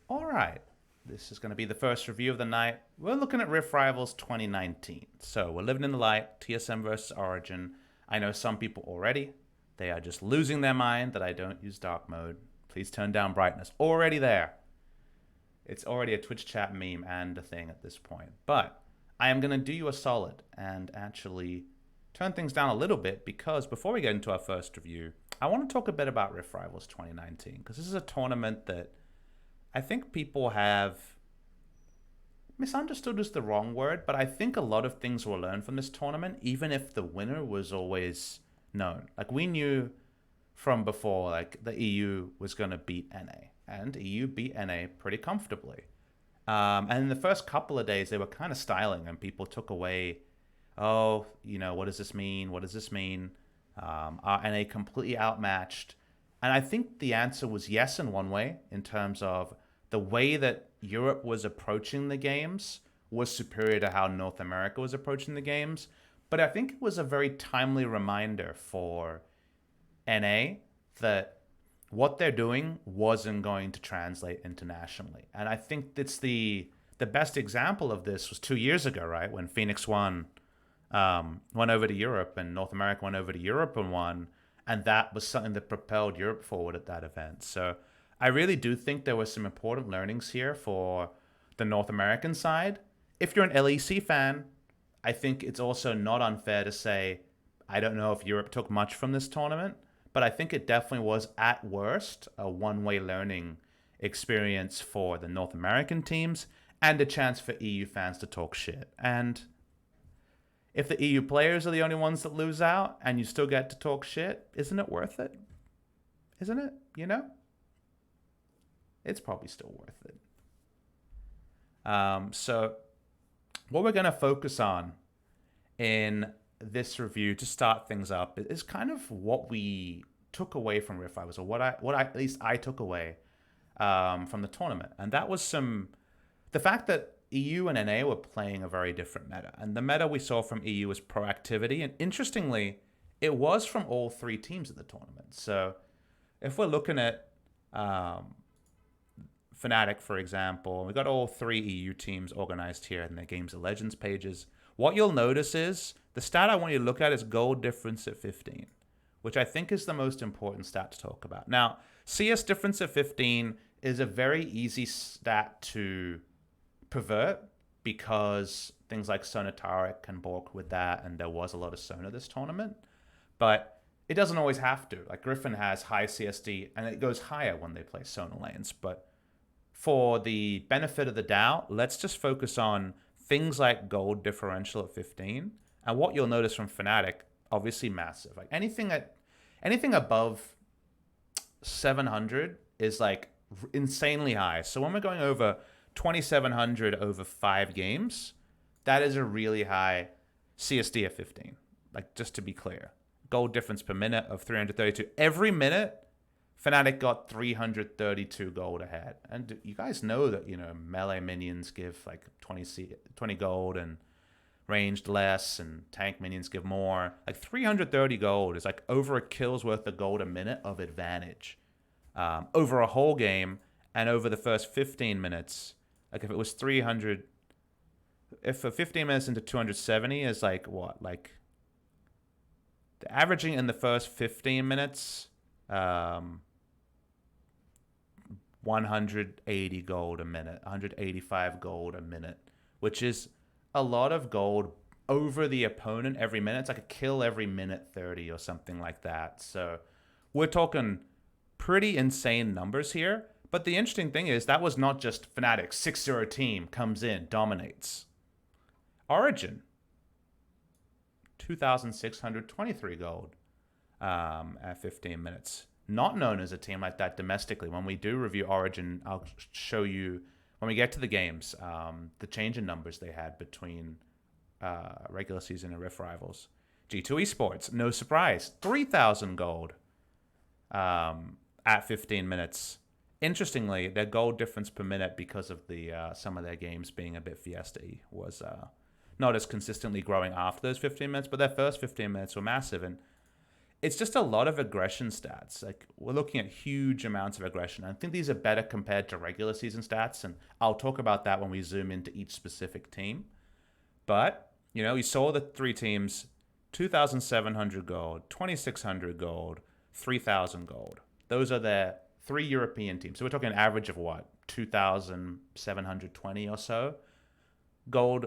All right. This is going to be the first review of the night. We're looking at Rift Rivals 2019. So we're living in the light, TSM versus Origin. I know some people already. They are just losing their mind that I don't use dark mode. Please turn down brightness. Already there. It's already a Twitch chat meme and a thing at this point. But I am going to do you a solid and actually turn things down a little bit because before we get into our first review, I want to talk a bit about Rift Rivals 2019 because this is a tournament that I think people have misunderstood is the wrong word, but I think a lot of things were learned from this tournament, even if the winner was always known. Like we knew from before, like the EU was going to beat NA, and EU beat NA pretty comfortably. And in the first couple of days, they were kind of styling, and people took away, oh, what does this mean? What does this mean? Are NA completely outmatched? And I think the answer was yes in one way, in terms of the way that Europe was approaching the games was superior to how North America was approaching the games. But I think it was a very timely reminder for NA that what they're doing wasn't going to translate internationally. And I think it's the best example of this was 2 years ago, right? When Phoenix went over to Europe and North America went over to Europe and won. And that was something that propelled Europe forward at that event. So I really do think there were some important learnings here for the North American side. If you're an LEC fan, I think it's also not unfair to say, I don't know if Europe took much from this tournament, but I think it definitely was, at worst, a one-way learning experience for the North American teams and a chance for EU fans to talk shit. And if the EU players are the only ones that lose out and you still get to talk shit, isn't it worth it? Isn't it? It's probably still worth it. So what we're going to focus on in this review to start things up is kind of what we took away from Rift Rivals, or what at least I took away from the tournament. And that was the fact that EU and NA were playing a very different meta. And the meta we saw from EU was proactivity. And interestingly, it was from all three teams at the tournament. So if we're looking at Fnatic, for example, we got all three EU teams organized here in their Games of Legends pages. What you'll notice is the stat I want you to look at is goal difference at 15, which I think is the most important stat to talk about. Now, CS difference at 15 is a very easy stat to pervert because things like Sonataric can balk with that, and there was a lot of Sona this tournament. But it doesn't always have to. Like Griffin has high CSD, and it goes higher when they play Sona lanes. But for the benefit of the doubt, let's just focus on things like gold differential at 15. And what you'll notice from Fnatic, obviously massive. Like anything above 700 is like insanely high. So when we're going over 2,700 over 5 games, that is a really high CSD of 15. Like, just to be clear, goal difference per minute of 332. Every minute, Fnatic got 332 gold ahead. And you guys know that, melee minions give like 20 gold, and ranged less, and tank minions give more. Like 330 gold is like over a kill's worth of gold a minute of advantage over a whole game. And over the first 15 minutes, like if it was 300, if for 15 minutes into 270 is like what? Like the averaging in the first 15 minutes, 180 gold a minute, 185 gold a minute, which is a lot of gold over the opponent every minute. It's like a kill every minute 30 or something like that. So we're talking pretty insane numbers here. But the interesting thing is that was not just Fnatic. 6-0 team comes in, dominates. Origin, 2,623 gold at 15 minutes. Not known as a team like that domestically. When we do review Origin, I'll show you, when we get to the games, the change in numbers they had between regular season and Rift Rivals. G2 Esports, no surprise, 3,000 gold at 15 minutes. Interestingly, their goal difference per minute, because of the some of their games being a bit fiesta-y, was not as consistently growing after those 15 minutes, but their first 15 minutes were massive. And it's just a lot of aggression stats. Like, we're looking at huge amounts of aggression. I think these are better compared to regular season stats, and I'll talk about that when we zoom into each specific team. But, you saw the three teams: 2,700 gold, 2,600 gold, 3,000 gold. Those are their three European teams. So we're talking an average of what? 2,720 or so gold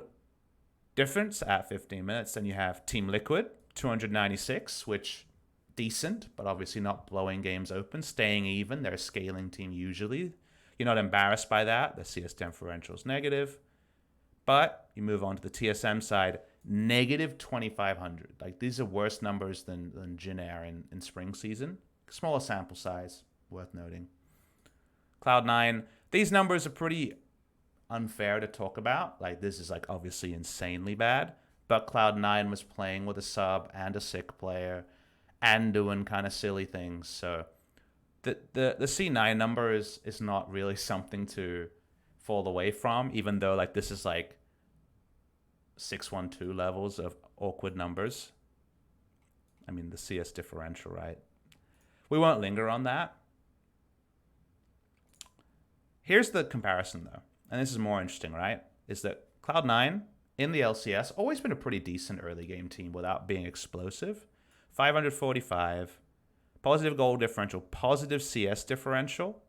difference at 15 minutes. Then you have Team Liquid, 296, which decent, but obviously not blowing games open, staying even. They're a scaling team usually. You're not embarrassed by that. The CS differential is negative. But you move on to the TSM side, negative 2,500. Like, these are worse numbers than Jin Air in spring season. Smaller sample size, worth noting. Cloud9, these numbers are pretty unfair to talk about. Like, this is like obviously insanely bad. But Cloud9 was playing with a sub and a sick player and doing kind of silly things. So the C9 number is not really something to fall away from, even though like this is like 612 levels of awkward numbers. I mean, the CS differential, right? We won't linger on that. Here's the comparison though, and this is more interesting, right? Is that Cloud9 in the LCS always been a pretty decent early game team without being explosive. 545, positive goal differential, positive CS differential.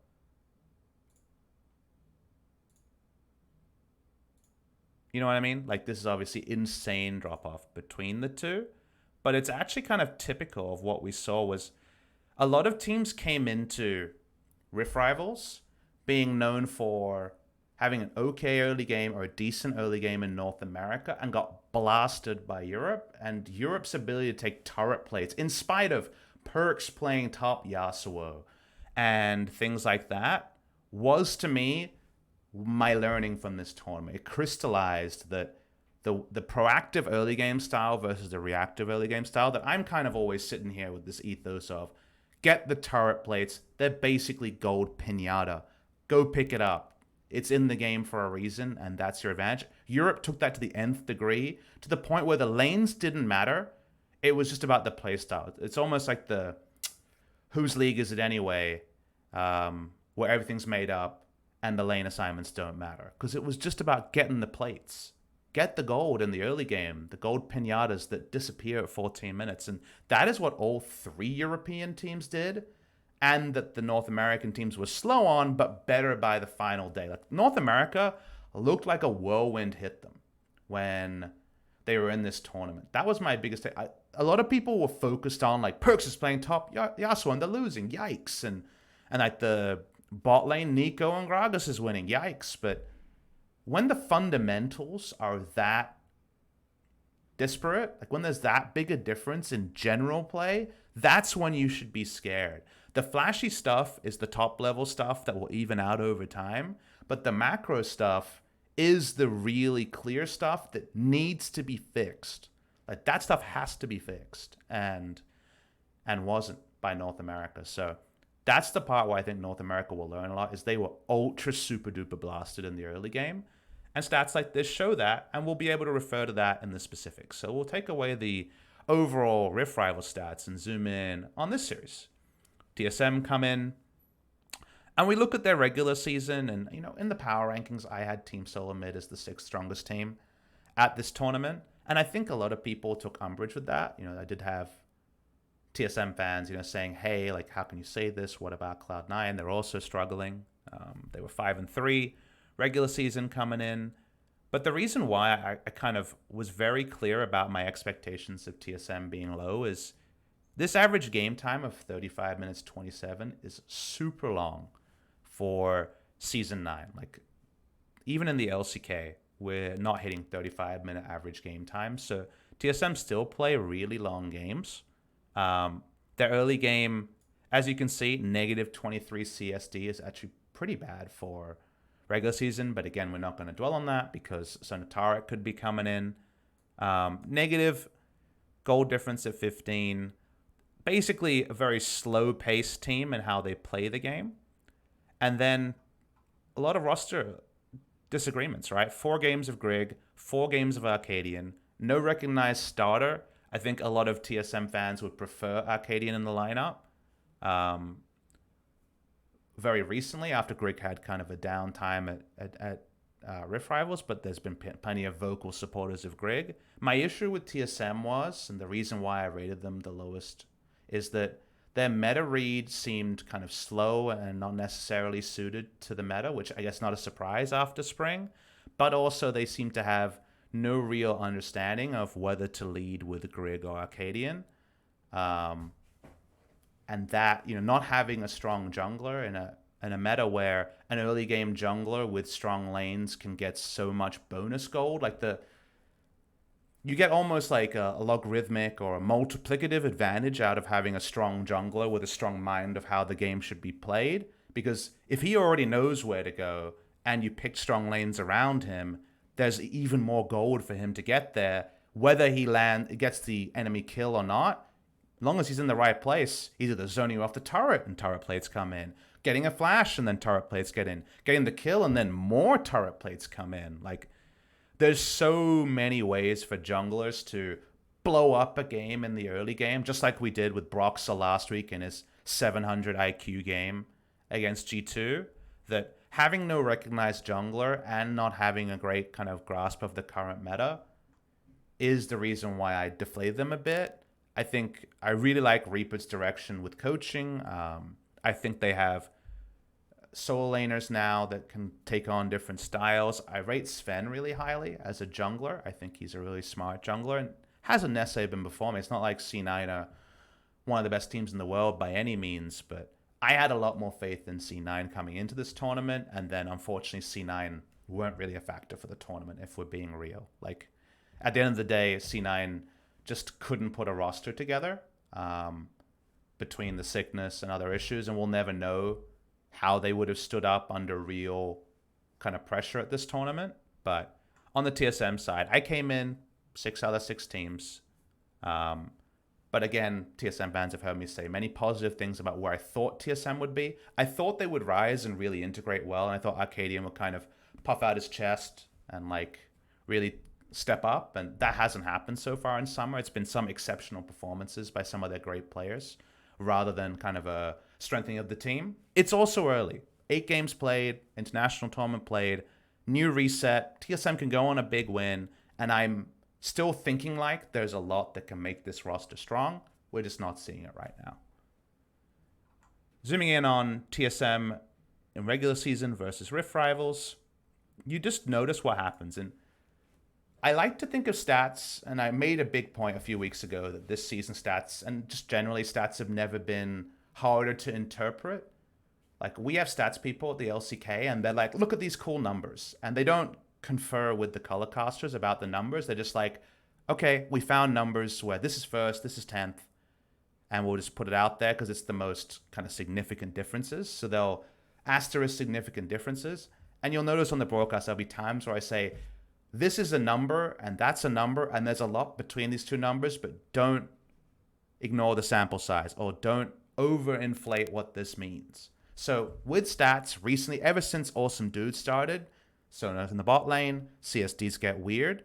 You know what I mean? Like, this is obviously insane drop-off between the two. But it's actually kind of typical of what we saw was a lot of teams came into Rift Rivals being known for having an okay early game or a decent early game in North America and got blasted by Europe. And Europe's ability to take turret plates, in spite of Perks playing top Yasuo and things like that, was to me my learning from this tournament. It crystallized that the proactive early game style versus the reactive early game style, that I'm kind of always sitting here with this ethos of get the turret plates. They're basically gold pinata. Go pick it up. It's in the game for a reason, and that's your advantage. Europe took that to the nth degree, to the point where the lanes didn't matter. It was just about the playstyle. It's almost like the whose league is it anyway, where everything's made up and the lane assignments don't matter. Because it was just about getting the plates. Get the gold in the early game, the gold pinatas that disappear at 14 minutes. And that is what all three European teams did. And that the North American teams were slow on, but better by the final day. Like, North America looked like a whirlwind hit them when they were in this tournament. That was my biggest take. A lot of people were focused on, like, Perks is playing top Yasuo and they're losing. Yikes. And like the bot lane, Nico and Gragas is winning. Yikes. But when the fundamentals are that disparate, like when there's that big a difference in general play, that's when you should be scared. The flashy stuff is the top level stuff that will even out over time, but the macro stuff is the really clear stuff that needs to be fixed. Like, that stuff has to be fixed, and wasn't by North America. So that's the part where I think North America will learn a lot, is they were ultra super duper blasted in the early game. And stats like this show that, and we'll be able to refer to that in the specifics. So we'll take away the overall Rift Rival stats and zoom in on this series. TSM come in, and we look at their regular season, and in the power rankings, I had Team Solo Mid as the 6th strongest team at this tournament, and I think a lot of people took umbrage with that. I did have TSM fans, saying, "Hey, like, how can you say this? What about Cloud9? They're also struggling. They were 5-3 regular season coming in." But the reason why I kind of was very clear about my expectations of TSM being low is this average game time of 35 minutes 27 is super long for Season 9. Like, even in the LCK, we're not hitting 35-minute average game time. So TSM still play really long games. Their early game, as you can see, negative 23 CSD is actually pretty bad for regular season. But again, we're not going to dwell on that because Sonatara could be coming in. Negative goal difference at 15. Basically a very slow-paced team in how they play the game. And then a lot of roster disagreements, right? 4 games of Grig, 4 games of Arcadian, no recognized starter, I think a lot of TSM fans would prefer Arcadian in the lineup. Very recently, after Grig had kind of a downtime at Rift Rivals, but there's been plenty of vocal supporters of Grig. My issue with TSM was, and the reason why I rated them the lowest, is that their meta read seemed kind of slow and not necessarily suited to the meta, which I guess not a surprise after spring, but also they seem to have no real understanding of whether to lead with Grig or Arcadian. And that, not having a strong jungler in a meta where an early game jungler with strong lanes can get so much bonus gold, you get almost like a logarithmic or a multiplicative advantage out of having a strong jungler with a strong mind of how the game should be played. Because if he already knows where to go and you pick strong lanes around him, there's even more gold for him to get there, whether he gets the enemy kill or not. As long as he's in the right place, either zoning off the turret and turret plates come in, getting a flash and then turret plates get in, getting the kill and then more turret plates come in. There's so many ways for junglers to blow up a game in the early game, just like we did with Broxah last week in his 700 IQ game against G2, that having no recognized jungler and not having a great kind of grasp of the current meta is the reason why I deflated them a bit. I think I really like Reaper's direction with coaching. I think they have solo laners now that can take on different styles. I rate Sven really highly as a jungler. I think he's a really smart jungler and hasn't necessarily been performing. It's not like C9 are one of the best teams in the world by any means, but I had a lot more faith in C9 coming into this tournament, and then unfortunately C9 weren't really a factor for the tournament, if we're being real. At the end of the day, C9 just couldn't put a roster together between the sickness and other issues, and we'll never know how they would have stood up under real kind of pressure at this tournament. But on the TSM side, I came in 6 out of 6 teams. But again, TSM fans have heard me say many positive things about where I thought TSM would be. I thought they would rise and really integrate well, and I thought Arcadian would kind of puff out his chest and really step up, and that hasn't happened so far in summer. It's been some exceptional performances by some of their great players rather than kind of a strengthening of the team. It's also early. 8 games played, international tournament played, new reset. TSM can go on a big win, and I'm still thinking there's a lot that can make this roster strong. We're just not seeing it right now. Zooming in on TSM in regular season versus Rift Rivals, you just notice what happens. And I like to think of stats, and I made a big point a few weeks ago that this season stats, and just generally stats, have never been harder to interpret. We have stats people at the LCK, and they're like, look at these cool numbers. And they don't confer with the color casters about the numbers. They're just like, okay, we found numbers where this is first, this is 10th, and we'll just put it out there because it's the most kind of significant differences. So they'll asterisk significant differences. And you'll notice on the broadcast, there'll be times where I say, this is a number and that's a number, and there's a lot between these two numbers, but don't ignore the sample size or don't overinflate what this means. So with stats recently, ever since Awesome Dude started, Sonos in the bot lane, CSDs get weird,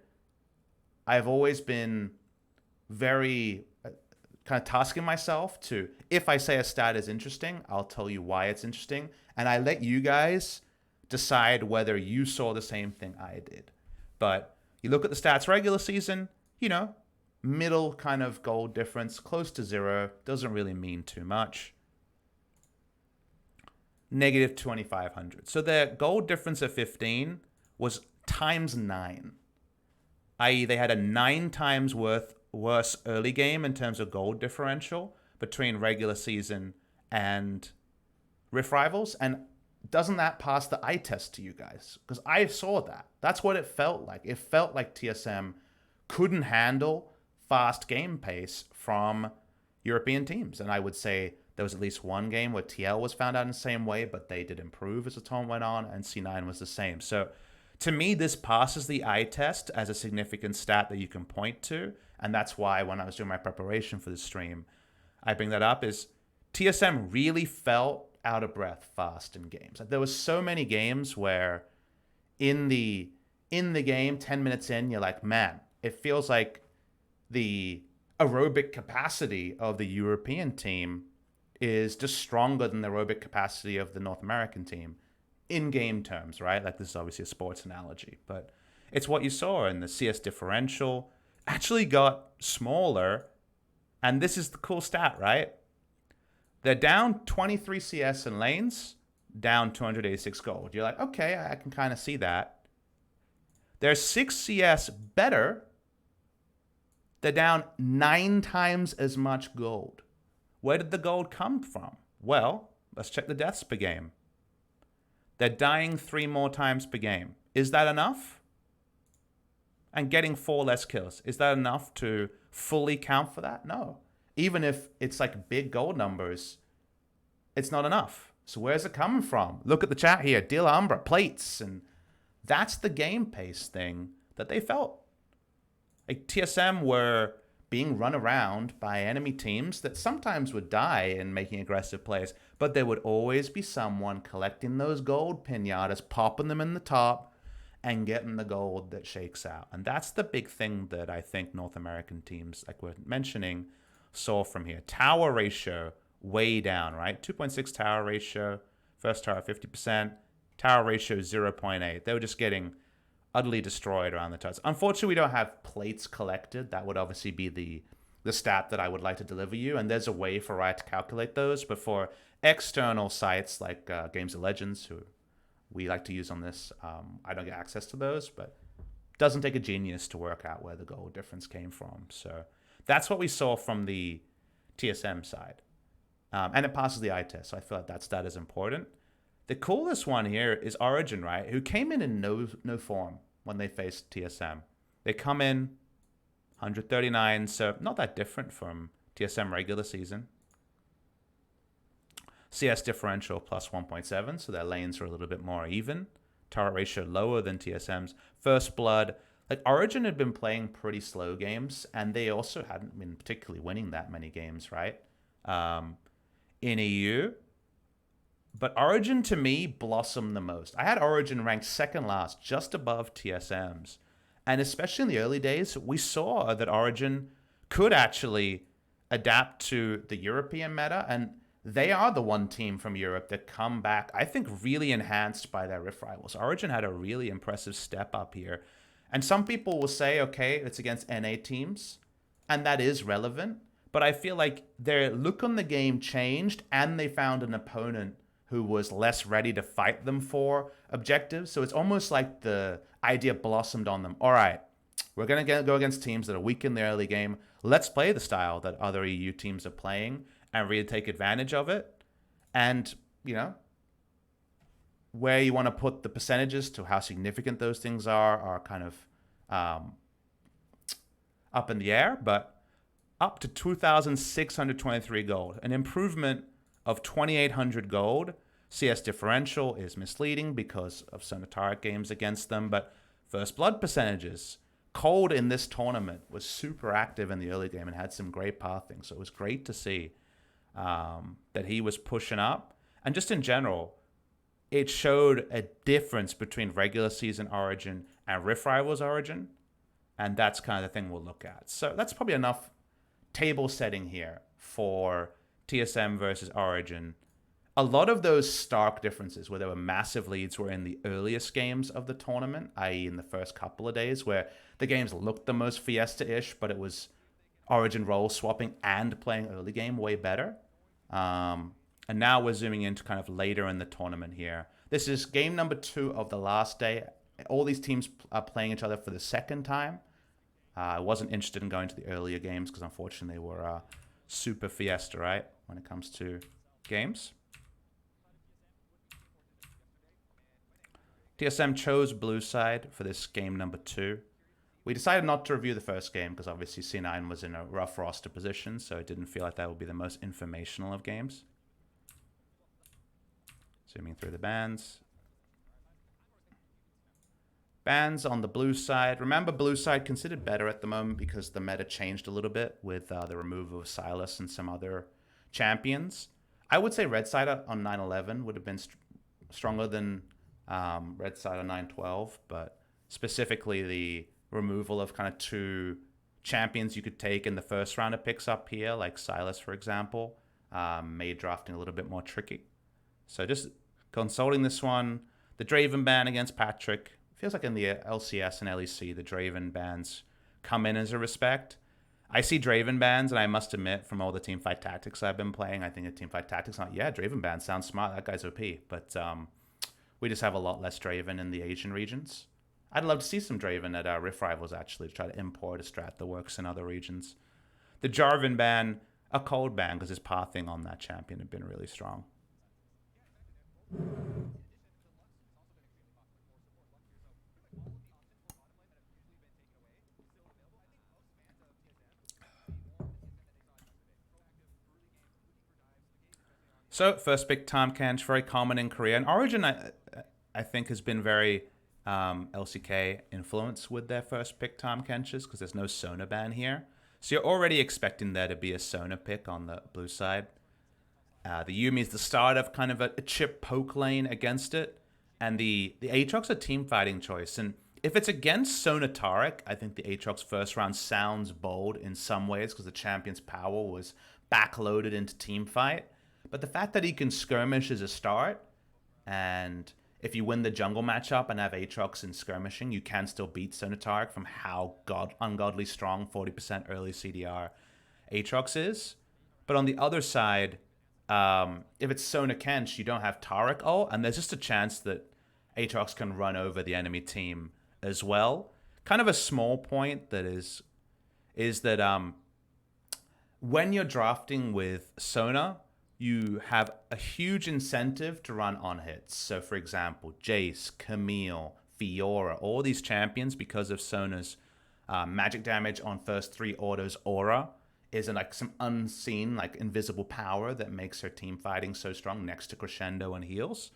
I've always been very kind of tasking myself to, if I say a stat is interesting, I'll tell you why it's interesting, and I let you guys decide whether you saw the same thing I did. But you look at the stats regular season, middle kind of gold difference, close to 0, doesn't really mean too much. Negative 2,500. So their gold difference of 15 was times 9. I.e. they had a 9 times worse early game in terms of gold differential between regular season and Rift Rivals. And doesn't that pass the eye test to you guys? Because I saw that. That's what it felt like. It felt like TSM couldn't handle fast game pace from European teams. And I would say there was at least one game where TL was found out in the same way, but they did improve as the tournament went on, and C9 was the same. So to me, this passes the eye test as a significant stat that you can point to. And that's why when I was doing my preparation for this stream, I bring that up, is TSM really felt out of breath fast in games. There was so many games where in the game, 10 minutes in, you're like, man, it feels like the aerobic capacity of the European team is just stronger than the aerobic capacity of the North American team in game terms, right? Like, this is obviously a sports analogy, but it's what you saw. In the CS differential actually got smaller. And this is the cool stat, right? They're down 23 CS in lanes, down 286 gold. You're like, okay, I can kind of see that. They're 6 CS better. They're down 9 times as much gold. Where did the gold come from? Well, let's check the deaths per game. They're dying 3 more times per game. Is that enough? And getting 4 less kills. Is that enough to fully count for that? No. Even if it's like big gold numbers, it's not enough. So where's it coming from? Look at the chat here. Deal Umbra, plates. And that's the game pace thing that they felt. Like, TSM were being run around by enemy teams that sometimes would die in making aggressive plays, but there would always be someone collecting those gold pinatas, popping them in the top, and getting the gold that shakes out. And that's the big thing that I think North American teams, like we're mentioning, saw from here. Tower ratio way down, right? 2.6 tower ratio, first tower 50%, tower ratio 0.8. They were just getting utterly destroyed around the towers. Unfortunately, we don't have plates collected. That would obviously be the stat that I would like to deliver you, and there's a way for Riot to calculate those. But for external sites like Games of Legends, who we like to use on this, I don't get access to those, but it doesn't take a genius to work out where the goal difference came from. So that's what we saw from the TSM side. And it passes the eye test, so I feel like that stat is important. The coolest one here is Origen, right? Who came in no form when they faced TSM. They come in 139, so not that different from TSM regular season. CS differential plus 1.7, so their lanes are a little bit more even. Turret ratio lower than TSM's. First blood. Like, Origen had been playing pretty slow games, and they also hadn't been particularly winning that many games, right? In EU. But Origen, to me, blossomed the most. I had Origen ranked second last, just above TSM's. And especially in the early days, we saw that Origen could actually adapt to the European meta. And they are the one team from Europe that come back, I think, really enhanced by their Rift rivals. Origen had a really impressive step up here. And some people will say, okay, it's against NA teams. And that is relevant. But I feel like their look on the game changed, and they found an opponent who was less ready to fight them for objectives. So it's almost like the idea blossomed on them. All right, we're going to go against teams that are weak in the early game. Let's play the style that other EU teams are playing and really take advantage of it. And, you know, where you want to put the percentages to how significant those things are kind of up in the air. But up to 2,623 gold, an improvement of 2,800 gold. CS differential is misleading because of some turret games against them, but first blood percentages. Cold in this tournament was super active in the early game and had some great pathing, so it was great to see that he was pushing up. And just in general, it showed a difference between regular season Origen and Rift Rivals Origen, and that's kind of the thing we'll look at. So that's probably enough table setting here for TSM versus Origen. A lot of those stark differences where there were massive leads were in the earliest games of the tournament, i.e. in the first couple of days, where the games looked the most Fiesta-ish, but it was Origen role swapping and playing early game way better. And now we're zooming into kind of later in the tournament here. This is game number 2 of the last day. All these teams are playing each other for the second time. I wasn't interested in going to the earlier games because unfortunately they were super Fiesta, right, when it comes to games. TSM chose blue side for this game number 2. We decided not to review the first game because obviously C9 was in a rough roster position, so it didn't feel like that would be the most informational of games. Zooming through the bans. Bans on the blue side. Remember, blue side considered better at the moment because the meta changed a little bit with the removal of Silas and some other champions. I would say red side on 9/11 would have been stronger than red side on 9/12, but specifically the removal of kind of 2 champions you could take in the first round of picks up here, like Silas, for example, made drafting a little bit more tricky. So just consulting this one, the Draven ban against Patrick. Feels like in the LCS and LEC, the Draven bans come in as a respect. I see Draven bans, and I must admit, from all the teamfight tactics I've been playing, I think the teamfight tactics, yeah, Draven ban sounds smart. That guy's OP. But we just have a lot less Draven in the Asian regions. I'd love to see some Draven at our Rift Rivals, actually, to try to import a strat that works in other regions. The Jarvan ban, a cold ban, because his pathing on that champion had been really strong. So, first pick Tahm Kench, very common in Korea. And Origen, I think, has been very LCK influenced with their first pick Tahm Kenches, because there's no Sona ban here. So you're already expecting there to be a Sona pick on the blue side. The Yuumi is the start of kind of a chip poke lane against it. And the Aatrox a team fighting choice. And if it's against Sona Taric, I think the Aatrox first round sounds bold in some ways, because the champion's power was backloaded into team fight. But the fact that he can skirmish is a start, and if you win the jungle matchup and have Aatrox in skirmishing, you can still beat Sona Taric from how ungodly strong 40% early CDR Aatrox is. But on the other side, if it's Sona Kench, you don't have Taric ult, and there's just a chance that Aatrox can run over the enemy team as well. Kind of a small point that is that when you're drafting with Sona, you have a huge incentive to run on hits. So, for example, Jace, Camille, Fiora, all these champions, because of Sona's magic damage on first 3 autos aura, is like some unseen, like invisible power that makes her team fighting so strong next to Crescendo and heals.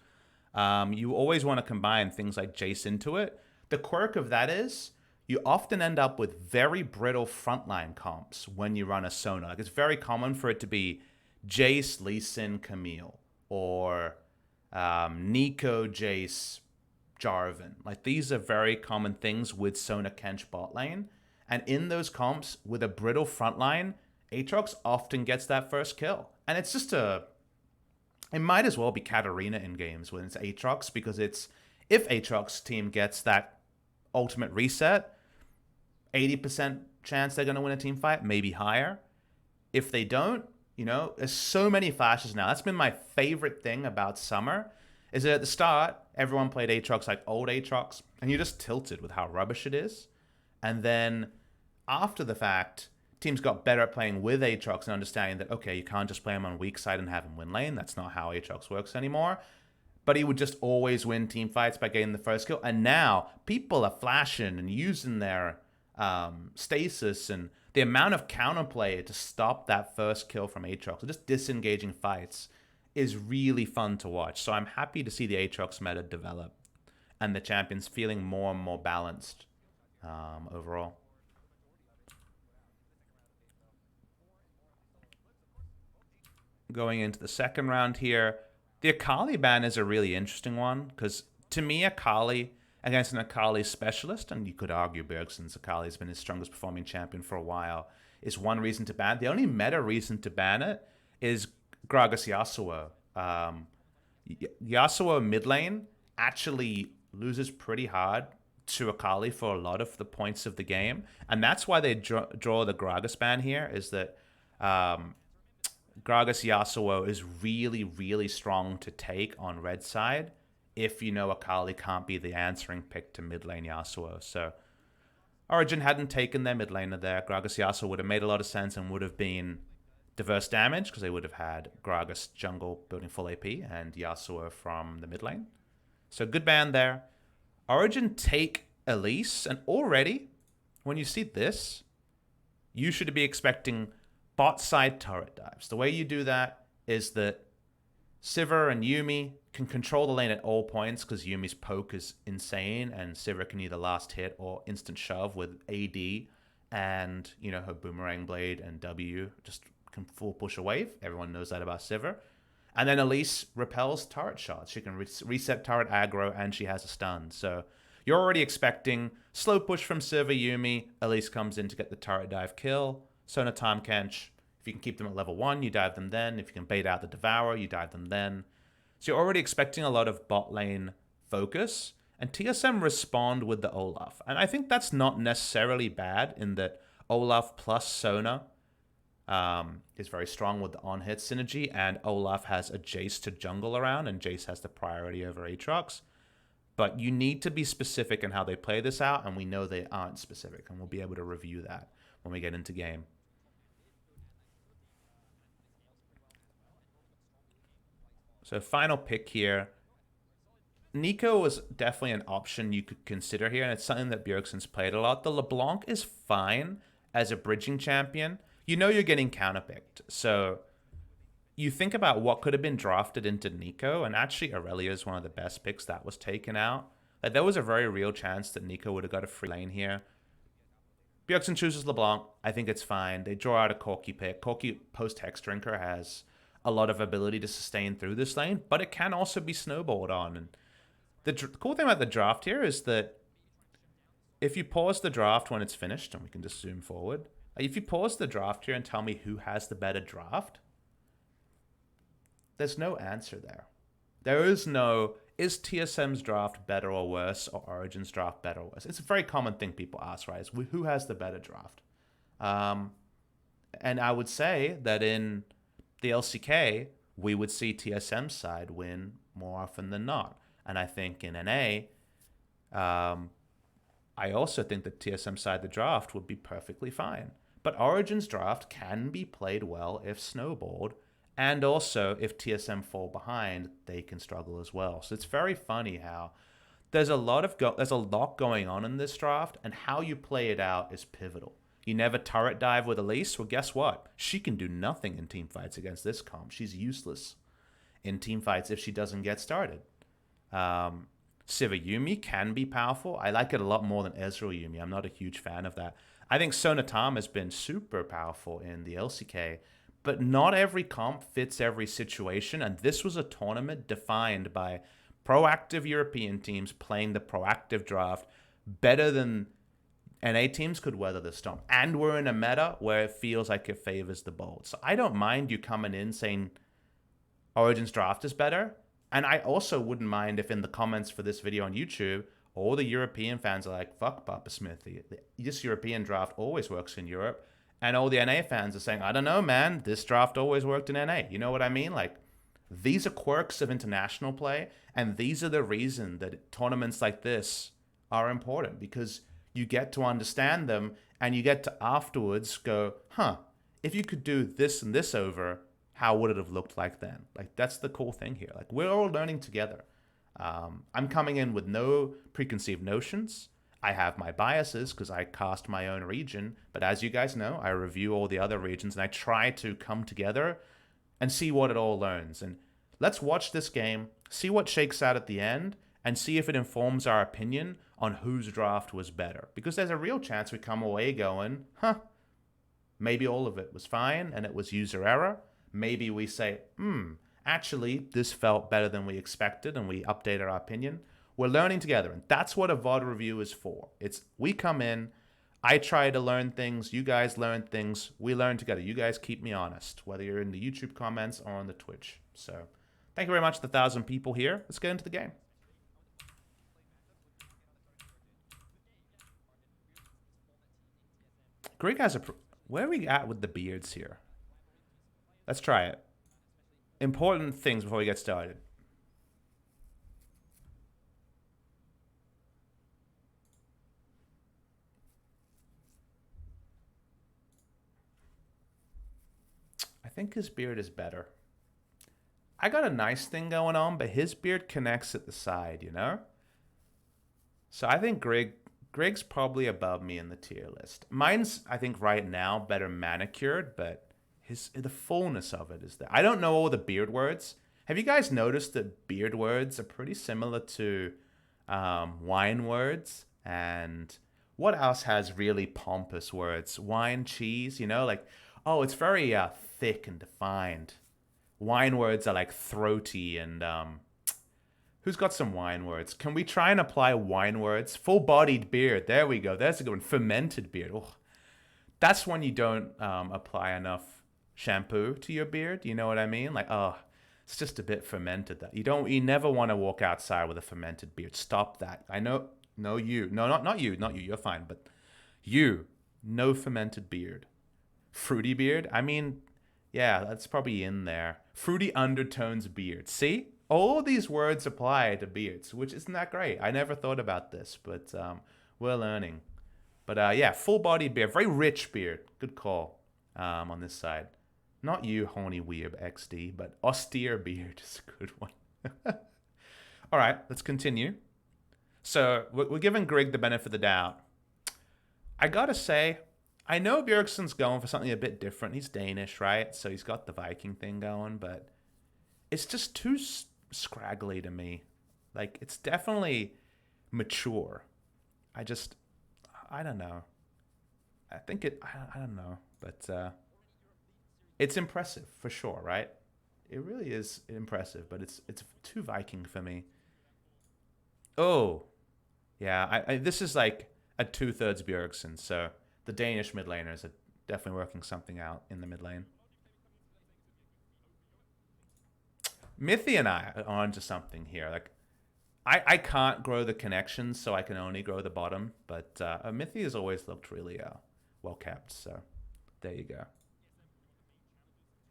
You always want to combine things like Jace into it. The quirk of that is you often end up with very brittle frontline comps when you run a Sona. Like, it's very common for it to be Jace, Lee Sin, Camille, or Nico, Jace, Jarvan. Like, these are very common things with Sona Kench bot lane. And in those comps, with a brittle frontline, Aatrox often gets that first kill. And it's just it might as well be Katarina in games when it's Aatrox, because it's, if Aatrox team gets that ultimate reset, 80% chance they're going to win a team fight, maybe higher. If they don't, there's so many flashes now. That's been my favorite thing about summer, is that at the start, everyone played Aatrox like old Aatrox, and you just tilted with how rubbish it is. And then after the fact, teams got better at playing with Aatrox and understanding that, okay, you can't just play him on weak side and have him win lane. That's not how Aatrox works anymore. But he would just always win team fights by getting the first kill. And now people are flashing and using their stasis, and the amount of counterplay to stop that first kill from Aatrox, just disengaging fights, is really fun to watch. So I'm happy to see the Aatrox meta develop and the champions feeling more and more balanced overall. Going into the second round here, the Akali ban is a really interesting one, because to me, Akali against an Akali specialist, and you could argue Bergson's Akali has been his strongest performing champion for a while, is one reason to ban. The only meta reason to ban it is Gragas Yasuo. Yasuo mid lane actually loses pretty hard to Akali for a lot of the points of the game, and that's why they draw the Gragas ban here, is that Gragas Yasuo is really, really strong to take on red side if Akali can't be the answering pick to mid lane Yasuo. So Origen hadn't taken their mid laner there. Gragas Yasuo would have made a lot of sense and would have been diverse damage, because they would have had Gragas jungle building full AP and Yasuo from the mid lane. So good ban there. Origen take Elise, and already when you see this, you should be expecting bot side turret dives. The way you do that is that Sivir and Yuumi can control the lane at all points, because Yumi's poke is insane, and Sivir can either last hit or instant shove with AD and, her boomerang blade and W just can full push a wave. Everyone knows that about Sivir. And then Elise repels turret shots. She can reset turret aggro, and she has a stun. So You're already expecting slow push from Silver Yumi. Elise comes in to get the turret dive kill. Sona Time Kench. If you can keep them at level 1, you dive them then. If you can bait out the Devourer, you dive them then. So you're already expecting a lot of bot lane focus. And TSM respond with the Olaf. And I think that's not necessarily bad in that Olaf plus Sona is very strong with the on-hit synergy. And Olaf has a Jace to jungle around. And Jace has the priority over Aatrox. But you need to be specific in how they play this out. And we know they aren't specific. And we'll be able to review that when we get into game. So final pick here. Neeko was definitely an option you could consider here, and it's something that Bjergsen's played a lot. The LeBlanc is fine as a bridging champion. You know you're getting counterpicked. So you think about what could have been drafted into Neeko, and actually Aurelia is one of the best picks that was taken out. Like, there was a very real chance that Neeko would have got a free lane here. Bjergsen chooses LeBlanc. I think it's fine. They draw out a Corki pick. Corki post-Hex Drinker has a lot of ability to sustain through this lane, but it can also be snowballed on. And the cool thing about the draft here is that if you pause the draft when it's finished, and we can just zoom forward, if you pause the draft here and tell me who has the better draft, there's no answer there. There is no, is TSM's draft better or worse, or Origen's draft better or worse? It's a very common thing people ask, right? Is who has the better draft? And I would say that in the LCK, we would see TSM's side win more often than not. And I think in NA, I also think that TSM side the draft would be perfectly fine. But Origen's draft can be played well if snowballed, and also if TSM fall behind, they can struggle as well. So it's very funny how there's a lot going on in this draft, and how you play it out is pivotal. You never turret dive with Elise? Well, guess what? She can do nothing in team fights against this comp. She's useless in team fights if she doesn't get started. Sivir Yumi can be powerful. I like it a lot more than Ezreal Yumi. I'm not a huge fan of that. I think Sona Tam has been super powerful in the LCK, but not every comp fits every situation, and this was a tournament defined by proactive European teams playing the proactive draft better than NA teams could weather the storm. And we're in a meta where it feels like it favors the bold. So I don't mind you coming in saying Origen's draft is better. And I also wouldn't mind if in the comments for this video on YouTube, all the European fans are like, fuck PapaSmithy. This European draft always works in Europe. And all the NA fans are saying, I don't know, man, this draft always worked in NA. You know what I mean? Like, these are quirks of international play. And these are the reason that tournaments like this are important, because you get to understand them and you get to afterwards go, huh, if you could do this and this over, how would it have looked like then? Like, that's the cool thing here. Like, we're all learning together. I'm coming in with no preconceived notions. I have my biases because I cast my own region. But as you guys know, I review all the other regions and I try to come together and see what it all learns. And let's watch this game, see what shakes out at the end, and see if it informs our opinion on whose draft was better. Because there's a real chance we come away going, huh, maybe all of it was fine and it was user error. Maybe we say, actually, this felt better than we expected, and we update our opinion. We're learning together, and that's what a VOD review is for. It's we come in, I try to learn things, you guys learn things, we learn together. You guys keep me honest, whether you're in the YouTube comments or on the Twitch. So thank you very much to the 1,000 people here. Let's get into the game. Greg has a... Where are we at with the beards here? Let's try it. Important things before we get started. I think his beard is better. I got a nice thing going on, but his beard connects at the side, you know? So I think Greg's probably above me in the tier list. Mine's, I think, right now better manicured, but the fullness of it is there. I don't know all the beard words. Have you guys noticed that beard words are pretty similar to wine words? And what else has really pompous words? Wine, cheese, you know? Like, oh, it's very thick and defined. Wine words are like throaty and Who's got some wine words? Can we try and apply wine words? Full-bodied beard. There we go. There's a good one. Fermented beard. Oh, that's when you don't apply enough shampoo to your beard. You know what I mean? Like, oh, it's just a bit fermented. That you never want to walk outside with a fermented beard. Stop that. I know. No, you. No, not you. Not you. You're fine. But you, no fermented beard. Fruity beard. I mean, yeah, that's probably in there. Fruity undertones beard. See? All these words apply to beards, which isn't that great. I never thought about this, but we're learning. But yeah, full-bodied beard. Very rich beard. Good call on this side. Not you, horny weeb XD, but austere beard is a good one. All right, let's continue. So we're giving Greg the benefit of the doubt. I gotta say, I know Bjergsen's going for something a bit different. He's Danish, right? So he's got the Viking thing going, but it's just too scraggly to me. Like, it's definitely mature. I don't know. I think I don't know, but it's impressive for sure, right? It really is impressive, but it's too Viking for me. Oh, yeah. This is like a 2/3 Bjergsen, so the Danish mid laners are definitely working something out in the mid lane. Mithy and I are onto something here. Like, I can't grow the connections, so I can only grow the bottom. But Mithy has always looked really well kept. So there you go.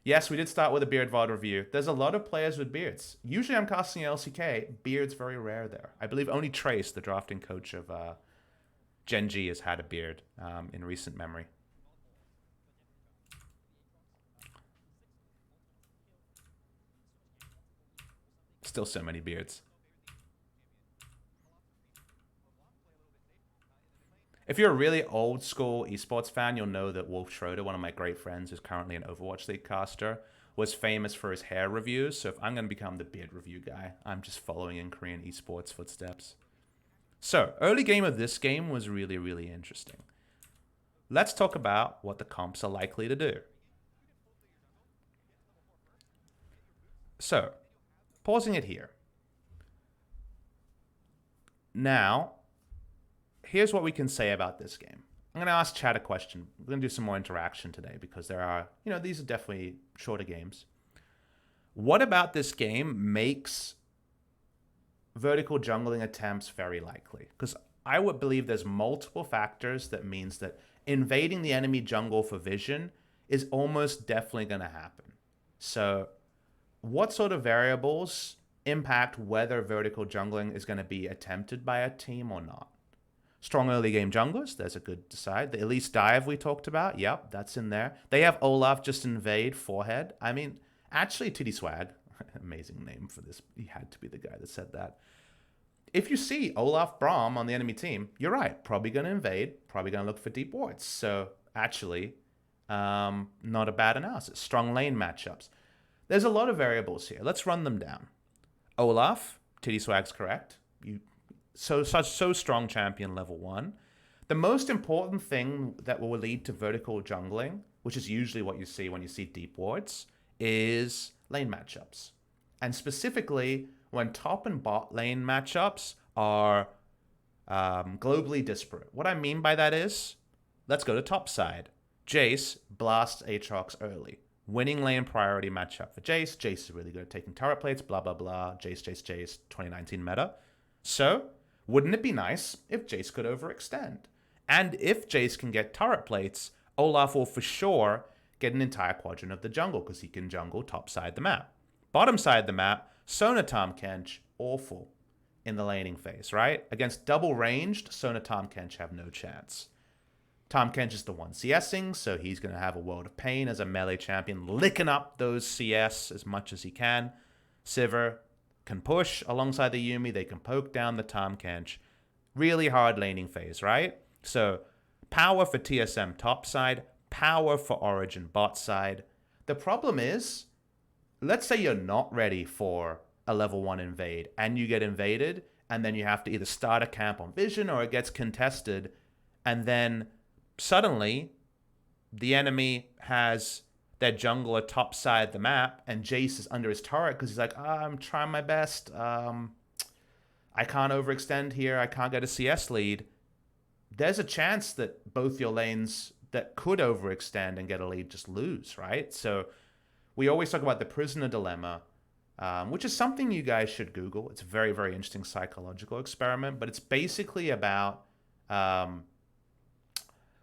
Yes, we did start with a beard VOD review. There's a lot of players with beards. Usually I'm casting LCK. Beard's very rare there. I believe only Trace, the drafting coach of Gen G, has had a beard in recent memory. Still so many beards. If you're a really old school esports fan, you'll know that Wolf Schroeder, one of my great friends who's currently an Overwatch League caster, was famous for his hair reviews. So if I'm going to become the beard review guy, I'm just following in Korean esports footsteps. So early game of this game was really, really interesting. Let's talk about what the comps are likely to do. So, pausing it here. Now, here's what we can say about this game. I'm going to ask Chad a question. We're going to do some more interaction today because there are, these are definitely shorter games. What about this game makes vertical jungling attempts very likely? Because I would believe there's multiple factors that means that invading the enemy jungle for vision is almost definitely going to happen. So what sort of variables impact whether vertical jungling is going to be attempted by a team or not? Strong early game junglers, there's a good decide. The Elise dive we talked about, yep, that's in there. They have Olaf just invade forehead. I mean, actually, Titty Swag, amazing name for this. He had to be the guy that said that. If you see Olaf Braum on the enemy team, you're right. Probably going to invade, probably going to look for deep wards. So actually, not a bad analysis. Strong lane matchups. There's a lot of variables here. Let's run them down. Olaf, Titty Swag's correct. So strong champion level 1. The most important thing that will lead to vertical jungling, which is usually what you see when you see deep wards, is lane matchups. And specifically, when top and bot lane matchups are globally disparate. What I mean by that is, let's go to top side. Jace blasts Aatrox early. Winning lane priority matchup for Jace. Jace is really good at taking turret plates, blah, blah, blah. Jace, 2019 meta. So, wouldn't it be nice if Jace could overextend? And if Jace can get turret plates, Olaf will for sure get an entire quadrant of the jungle because he can jungle top side the map. Bottom side the map, Sona Tahm Kench, awful in the laning phase, right? Against double ranged, Sona Tahm Kench have no chance. Tahm Kench is the one CSing, so he's going to have a world of pain as a melee champion, licking up those CS as much as he can. Sivir can push alongside the Yuumi. They can poke down the Tahm Kench. Really hard laning phase, right? So power for TSM top side, power for Origen bot side. The problem is, let's say you're not ready for a level 1 invade and you get invaded and then you have to either start a camp on Vision or it gets contested and then suddenly the enemy has their jungler top side the map and Jace is under his turret because he's like, I'm trying my best. I can't overextend here. I can't get a CS lead. There's a chance that both your lanes that could overextend and get a lead just lose, right? So we always talk about the prisoner dilemma, which is something you guys should Google. It's a very, very interesting psychological experiment, but it's basically about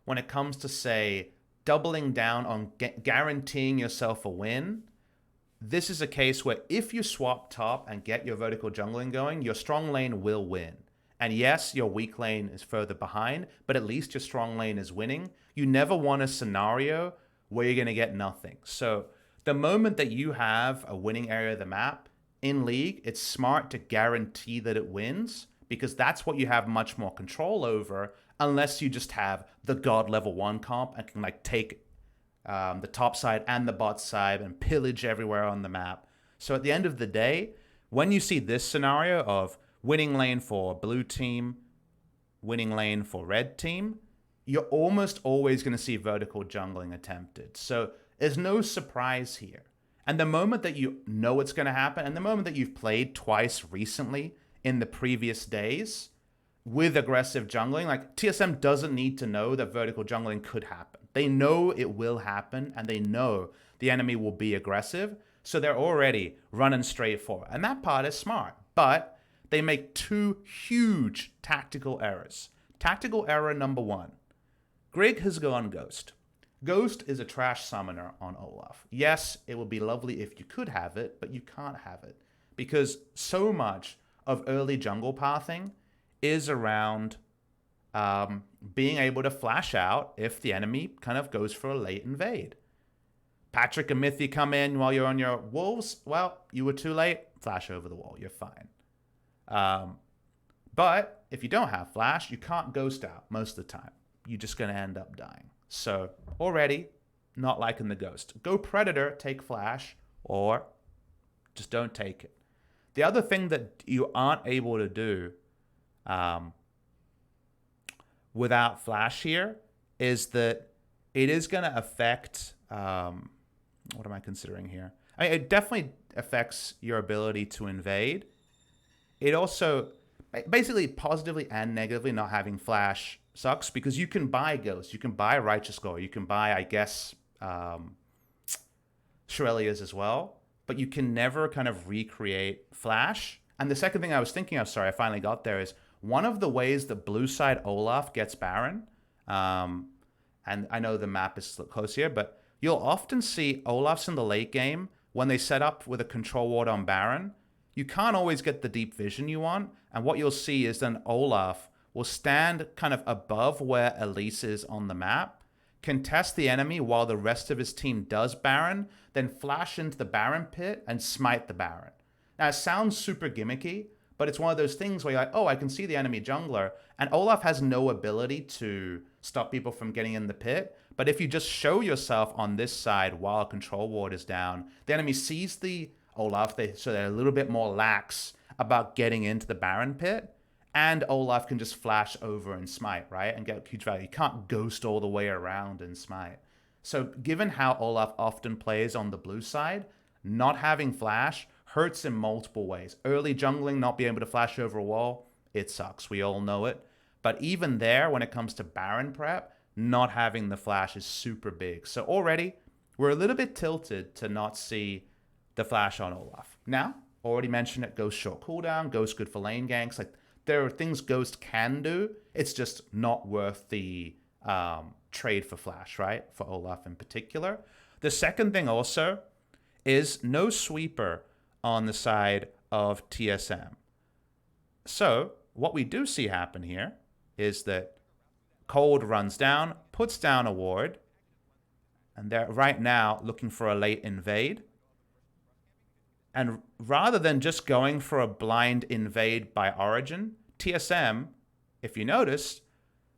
when it comes to, say, doubling down on guaranteeing yourself a win. This is a case where if you swap top and get your vertical jungling going, your strong lane will win. And yes, your weak lane is further behind, but at least your strong lane is winning. You never want a scenario where you're going to get nothing. So the moment that you have a winning area of the map in League, it's smart to guarantee that it wins, because that's what you have much more control over, unless you just have the God level 1 comp and can like take the top side and the bot side and pillage everywhere on the map. So at the end of the day, when you see this scenario of winning lane for blue team, winning lane for red team, you're almost always going to see vertical jungling attempted. So there's no surprise here. And the moment that you know it's going to happen, and the moment that you've played twice recently in the previous days with aggressive jungling, like TSM doesn't need to know that vertical jungling could happen. They know it will happen, and they know the enemy will be aggressive. So they're already running straight forward. And that part is smart. But they make two huge tactical errors. Tactical error number 1. Greg has gone Ghost. Ghost is a trash summoner on Olaf. Yes, it would be lovely if you could have it, but you can't have it. Because so much of early jungle pathing is around being able to flash out if the enemy kind of goes for a late invade. Patrick and Mithy come in while you're on your wolves. Well, you were too late. Flash over the wall. You're fine. But if you don't have flash, you can't ghost out most of the time. You're just going to end up dying. So already not liking the ghost. Go Predator, take flash, or just don't take it. The other thing that you aren't able to do without flash here is that it is going to affect, what am I considering here? I mean, it definitely affects your ability to invade. It also, basically positively and negatively, not having flash sucks, because you can buy Ghost, you can buy Righteous Glory, you can buy, I guess, Shurelya's as well, but you can never kind of recreate flash. And the second thing I was thinking of, sorry, I finally got there, is one of the ways the blue side Olaf gets Baron, and I know the map is close here, but you'll often see Olafs in the late game, when they set up with a control ward on Baron, you can't always get the deep vision you want, and what you'll see is then Olaf will stand kind of above where Elise is on the map, contest the enemy while the rest of his team does Baron, then flash into the Baron pit and smite the Baron. Now, it sounds super gimmicky, but it's one of those things where you're like, oh, I can see the enemy jungler, and Olaf has no ability to stop people from getting in the pit. But if you just show yourself on this side while a control ward is down, the enemy sees the Olaf, so they're a little bit more lax about getting into the Baron pit, and Olaf can just flash over and smite, right? And get huge value. You can't ghost all the way around and smite. So given how Olaf often plays on the blue side, not having flash hurts in multiple ways. Early jungling, not being able to flash over a wall, it sucks. We all know it. But even there, when it comes to Baron prep, not having the flash is super big. So already, we're a little bit tilted to not see the flash on Olaf. Now, already mentioned it, Ghost short cooldown, Ghost good for lane ganks. Like, there are things Ghost can do. It's just not worth the trade for flash, right? For Olaf in particular. The second thing also is no sweeper on the side of TSM. So what we do see happen here is that Cold runs down, puts down a ward, and they're right now looking for a late invade. And rather than just going for a blind invade by Origen, TSM, if you noticed,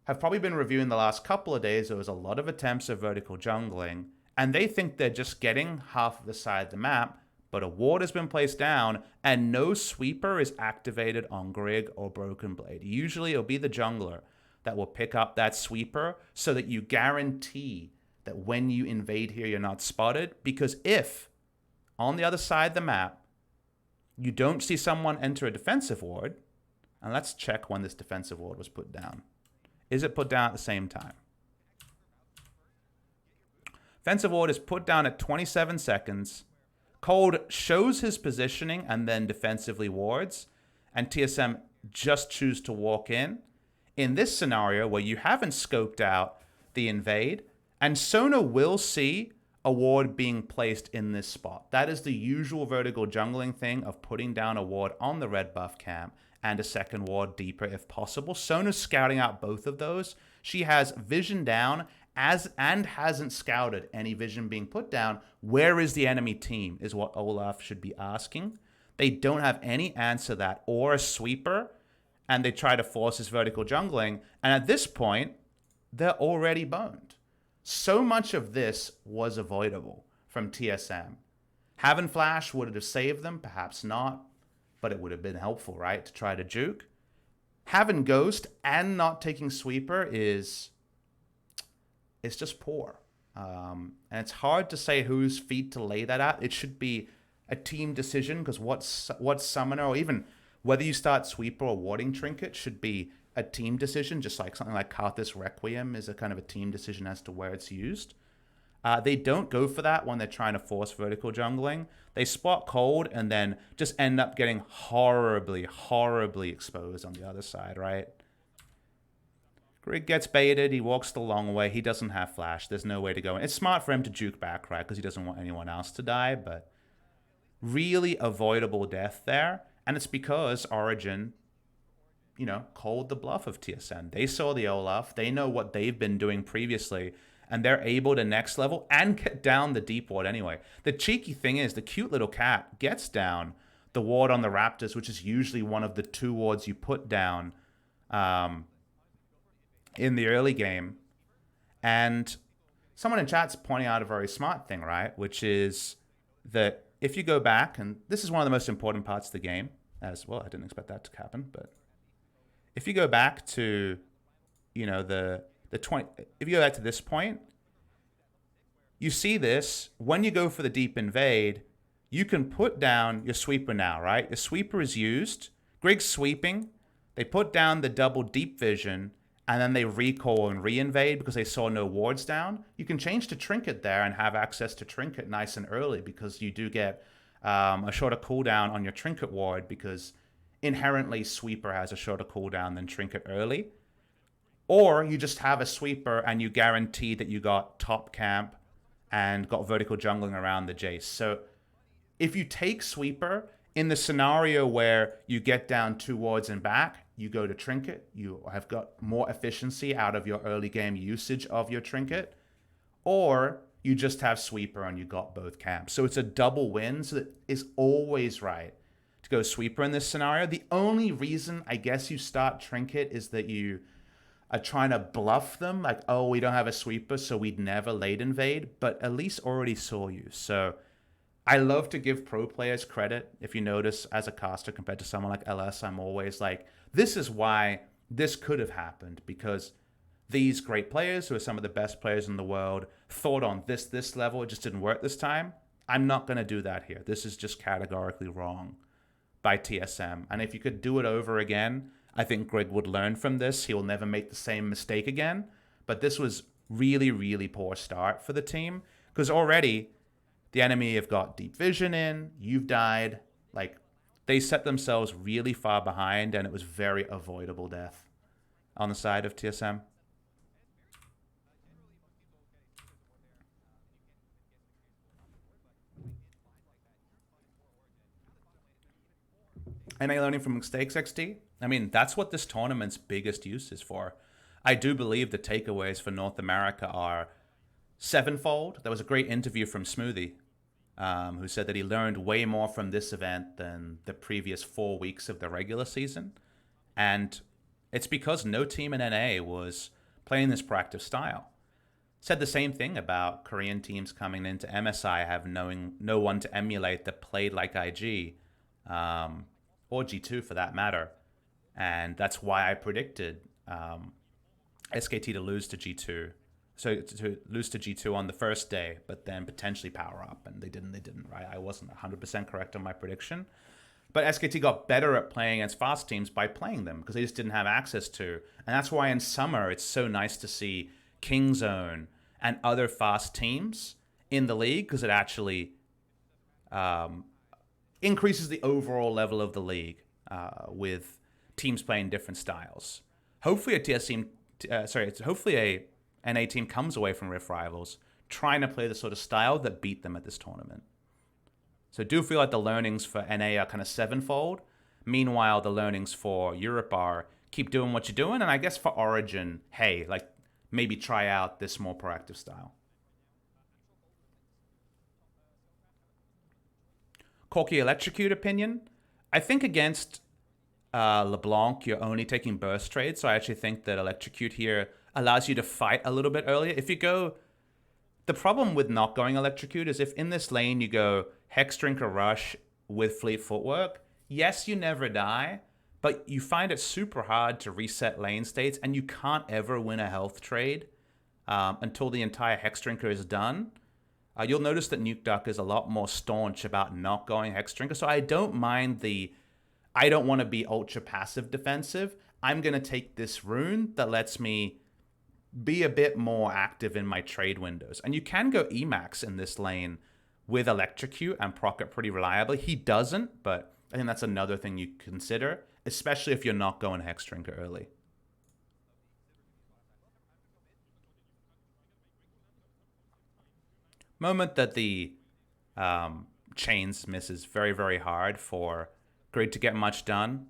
have probably been reviewing the last couple of days. There was a lot of attempts of vertical jungling, and they think they're just getting half of the side of the map, but a ward has been placed down, and no sweeper is activated on Grig or Broken Blade. Usually it'll be the jungler that will pick up that sweeper so that you guarantee that when you invade here, you're not spotted. Because if on the other side of the map, you don't see someone enter a defensive ward, And let's check when this defensive ward was put down. Is it put down at the same time? Defensive ward is put down at 27 seconds. Cold shows his positioning and then defensively wards. And TSM just choose to walk in. In this scenario where you haven't scoped out the invade, and Sona will see a ward being placed in this spot. That is the usual vertical jungling thing of putting down a ward on the red buff camp and a second ward deeper if possible. Sona's scouting out both of those. She has vision down and hasn't scouted any vision being put down. Where is the enemy team is what Olaf should be asking. They don't have any answer to that or a sweeper, and they try to force this vertical jungling. And at this point, they're already boned. So much of this was avoidable from TSM. Having flash, would it have saved them? Perhaps not, but it would have been helpful, right, to try to juke. Having ghost and not taking sweeper is just poor. And it's hard to say whose feet to lay that at. It should be a team decision, because what summoner, or even whether you start sweeper or warding trinket, should be a team decision, just like something like Karthus Requiem is a kind of a team decision as to where it's used. They don't go for that when they're trying to force vertical jungling. They spot cold and then just end up getting horribly, horribly exposed on the other side, right? Grig gets baited. He walks the long way. He doesn't have flash. There's no way to go. And it's smart for him to juke back, right? Because he doesn't want anyone else to die. But really avoidable death there. And it's because Origen, you know, called the bluff of TSM. They saw the Olaf. They know what they've been doing previously. And they're able to next level and get down the deep ward anyway. The cheeky thing is the cute little cat gets down the ward on the Raptors, which is usually one of the two wards you put down in the early game. And someone in chat's pointing out a very smart thing, right? Which is that if you go back, and this is one of the most important parts of the game as well. I didn't expect that to happen, but if you go back to, you know, if you go back to this point, you see this. When you go for the deep invade, you can put down your sweeper now, right? Your sweeper is used. Grig's sweeping. They put down the double deep vision, and then they recall and re-invade because they saw no wards down. You can change to trinket there and have access to trinket nice and early, because you do get a shorter cooldown on your trinket ward, because inherently sweeper has a shorter cooldown than trinket early. Or you just have a sweeper and you guarantee that you got top camp and got vertical jungling around the Jace. So if you take sweeper in the scenario where you get down two wards and back, you go to trinket. You have got more efficiency out of your early game usage of your trinket. Or you just have sweeper and you got both camps. So it's a double win. So that is always right to go sweeper in this scenario. The only reason I guess you start trinket is that you are trying to bluff them, like, oh, we don't have a sweeper, so we'd never late invade, but at least already saw you. So I love to give pro players credit. If you notice, as a caster compared to someone like LS, I'm always like, this is why this could have happened, because these great players, who are some of the best players in the world, thought on this level. It just didn't work this time. I'm not going to do that here. This is just categorically wrong by TSM. And if you could do it over again, I think Grig would learn from this. He will never make the same mistake again. But this was really, really poor start for the team, because already the enemy have got deep vision in. You've died. Like, they set themselves really far behind, and it was very avoidable death on the side of TSM. Any learning from mistakes, XD? I mean, that's what this tournament's biggest use is for. I do believe the takeaways for North America are sevenfold. There was a great interview from Smoothie, who said that he learned way more from this event than the previous 4 weeks of the regular season. And it's because no team in NA was playing this proactive style. Said the same thing about Korean teams coming into MSI, have no one to emulate that played like IG. Or G2 for that matter. And that's why I predicted SKT to lose to G2. So to lose to G2 on the first day, but then potentially power up. And they didn't, right? I wasn't 100% correct on my prediction. But SKT got better at playing against fast teams by playing them because they just didn't have access to. And that's why in summer it's so nice to see Kingzone and other fast teams in the league because it actually increases the overall level of the league with teams playing different styles. Hopefully hopefully a NA team comes away from Rift Rivals trying to play the sort of style that beat them at this tournament. So I do feel like the learnings for NA are kind of sevenfold. Meanwhile, the learnings for Europe are keep doing what you're doing. And I guess for Origin, hey, like maybe try out this more proactive style. Corky Electrocute opinion. I think against LeBlanc, you're only taking burst trades. So I actually think that Electrocute here allows you to fight a little bit earlier. If you go... The problem with not going Electrocute is if in this lane you go Hex Drinker Rush with Fleet Footwork, yes, you never die, but you find it super hard to reset lane states, and you can't ever win a health trade until the entire Hex Drinker is done. You'll notice that Nuke Duck is a lot more staunch about not going Hex Drinker, so I don't mind the... I don't want to be ultra passive defensive. I'm going to take this rune that lets me be a bit more active in my trade windows. And you can go Emax in this lane with Electrocute and proc it pretty reliably. He doesn't, but I think that's another thing you consider, especially if you're not going Hex Drinker early. Moment that the chains misses very, very hard for Grid to get much done.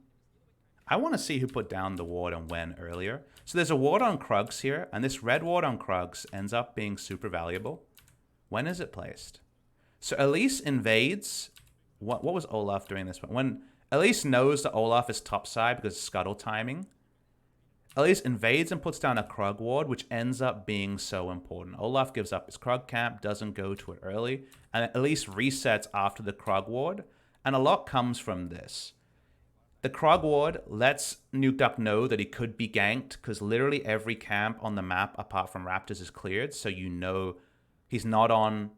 I want to see who put down the ward and when earlier. So there's a ward on Krugs here, and this red ward on Krugs ends up being super valuable. When is it placed? So Elise invades. What was Olaf doing this one? When Elise knows that Olaf is topside because of scuttle timing, Elise invades and puts down a Krug ward, which ends up being so important. Olaf gives up his Krug camp, doesn't go to it early, and Elise resets after the Krug ward, and a lot comes from this. The Krog ward lets Nuke Duck know that he could be ganked because literally every camp on the map apart from Raptors is cleared, so you know he's not on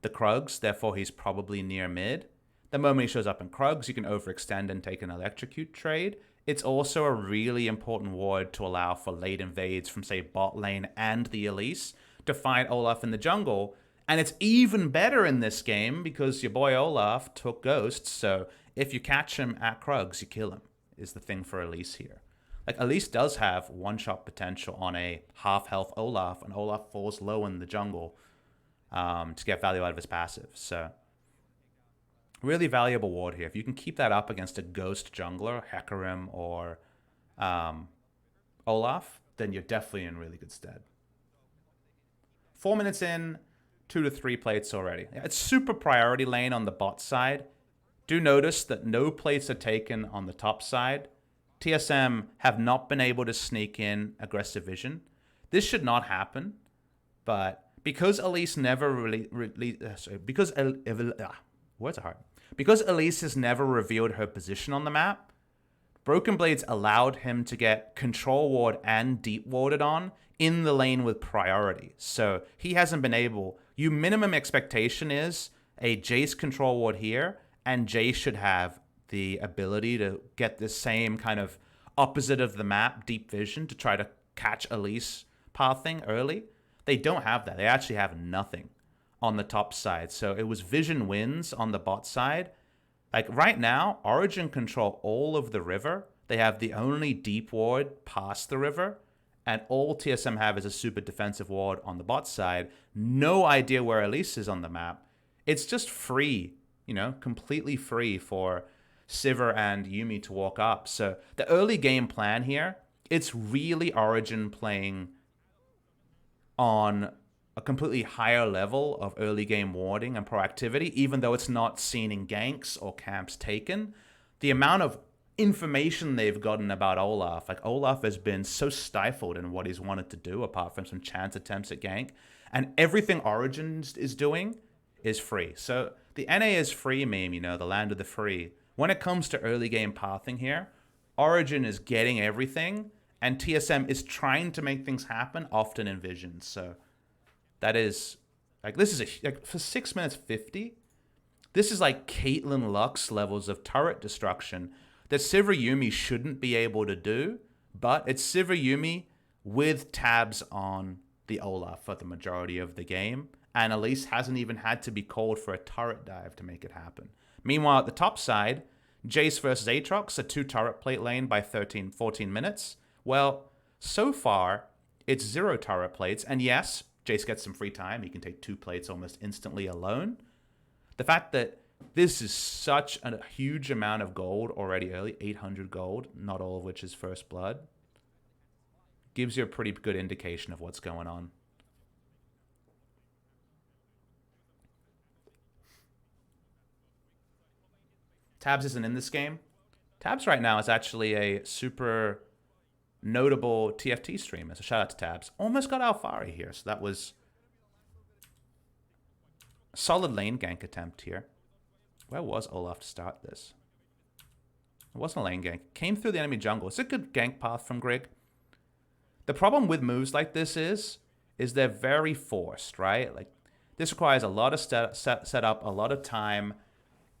the Krugs, therefore he's probably near mid. The moment he shows up in Krugs, you can overextend and take an Electrocute trade. It's also a really important ward to allow for late invades from, say, bot lane and the Elise to find Olaf in the jungle. And it's even better in this game because your boy Olaf took ghosts, so if you catch him at Krugs, you kill him, is the thing for Elise here. Like, Elise does have one-shot potential on a half-health Olaf, and Olaf falls low in the jungle to get value out of his passive. So, really valuable ward here. If you can keep that up against a ghost jungler, Hecarim or Olaf, then you're definitely in really good stead. 4 minutes in, 2 to 3 plates already. It's super priority lane on the bot side. Do notice that no plates are taken on the top side. TSM have not been able to sneak in aggressive vision. This should not happen, but because Elise never because Elise has never revealed her position on the map, Broken Blades allowed him to get control ward and deep warded on in the lane with priority. So he hasn't been able. Your minimum expectation is a Jace control ward here, and Jace should have the ability to get the same kind of opposite of the map deep vision to try to catch Elise pathing early. They don't have that. They actually have nothing on the top side. So it was vision wins on the bot side. Like right now, Origen control all of the river. They have the only deep ward past the river, and all TSM have is a super defensive ward on the bot side. No idea where Elise is on the map. It's just free, you know, completely free for Sivir and Yuumi to walk up. So the early game plan here, it's really Origen playing on a completely higher level of early game warding and proactivity, even though it's not seen in ganks or camps taken. The amount of information they've gotten about Olaf, like Olaf has been so stifled in what he's wanted to do apart from some chance attempts at gank, and everything Origen is doing is free. So the NA is free meme, you know, the land of the free. When it comes to early game pathing here, Origen is getting everything, and TSM is trying to make things happen, often in visions. So that is, like, this is like for 6 minutes 50. This is like Caitlyn Lux levels of turret destruction that Sivir shouldn't be able to do, but it's Sivir with tabs on the Olaf for the majority of the game, and Elise hasn't even had to be called for a turret dive to make it happen. Meanwhile, at the top side, Jace versus Aatrox, a 2-turret plate lane by 14 minutes. Well, so far, it's 0 turret plates, and yes, Jace gets some free time. He can take 2 plates almost instantly alone. The fact that this is such a huge amount of gold already early, 800 gold, not all of which is first blood, gives you a pretty good indication of what's going on. Tabs isn't in this game. Tabs right now is actually a super notable TFT streamer, so shout out to Tabs. Almost got Alfari here, so that was a solid lane gank attempt here. Where was Olaf to start this? It wasn't a lane gank. Came through the enemy jungle. It's a good gank path from Grig. The problem with moves like this is they're very forced, right? Like, this requires a lot of setup, a lot of time.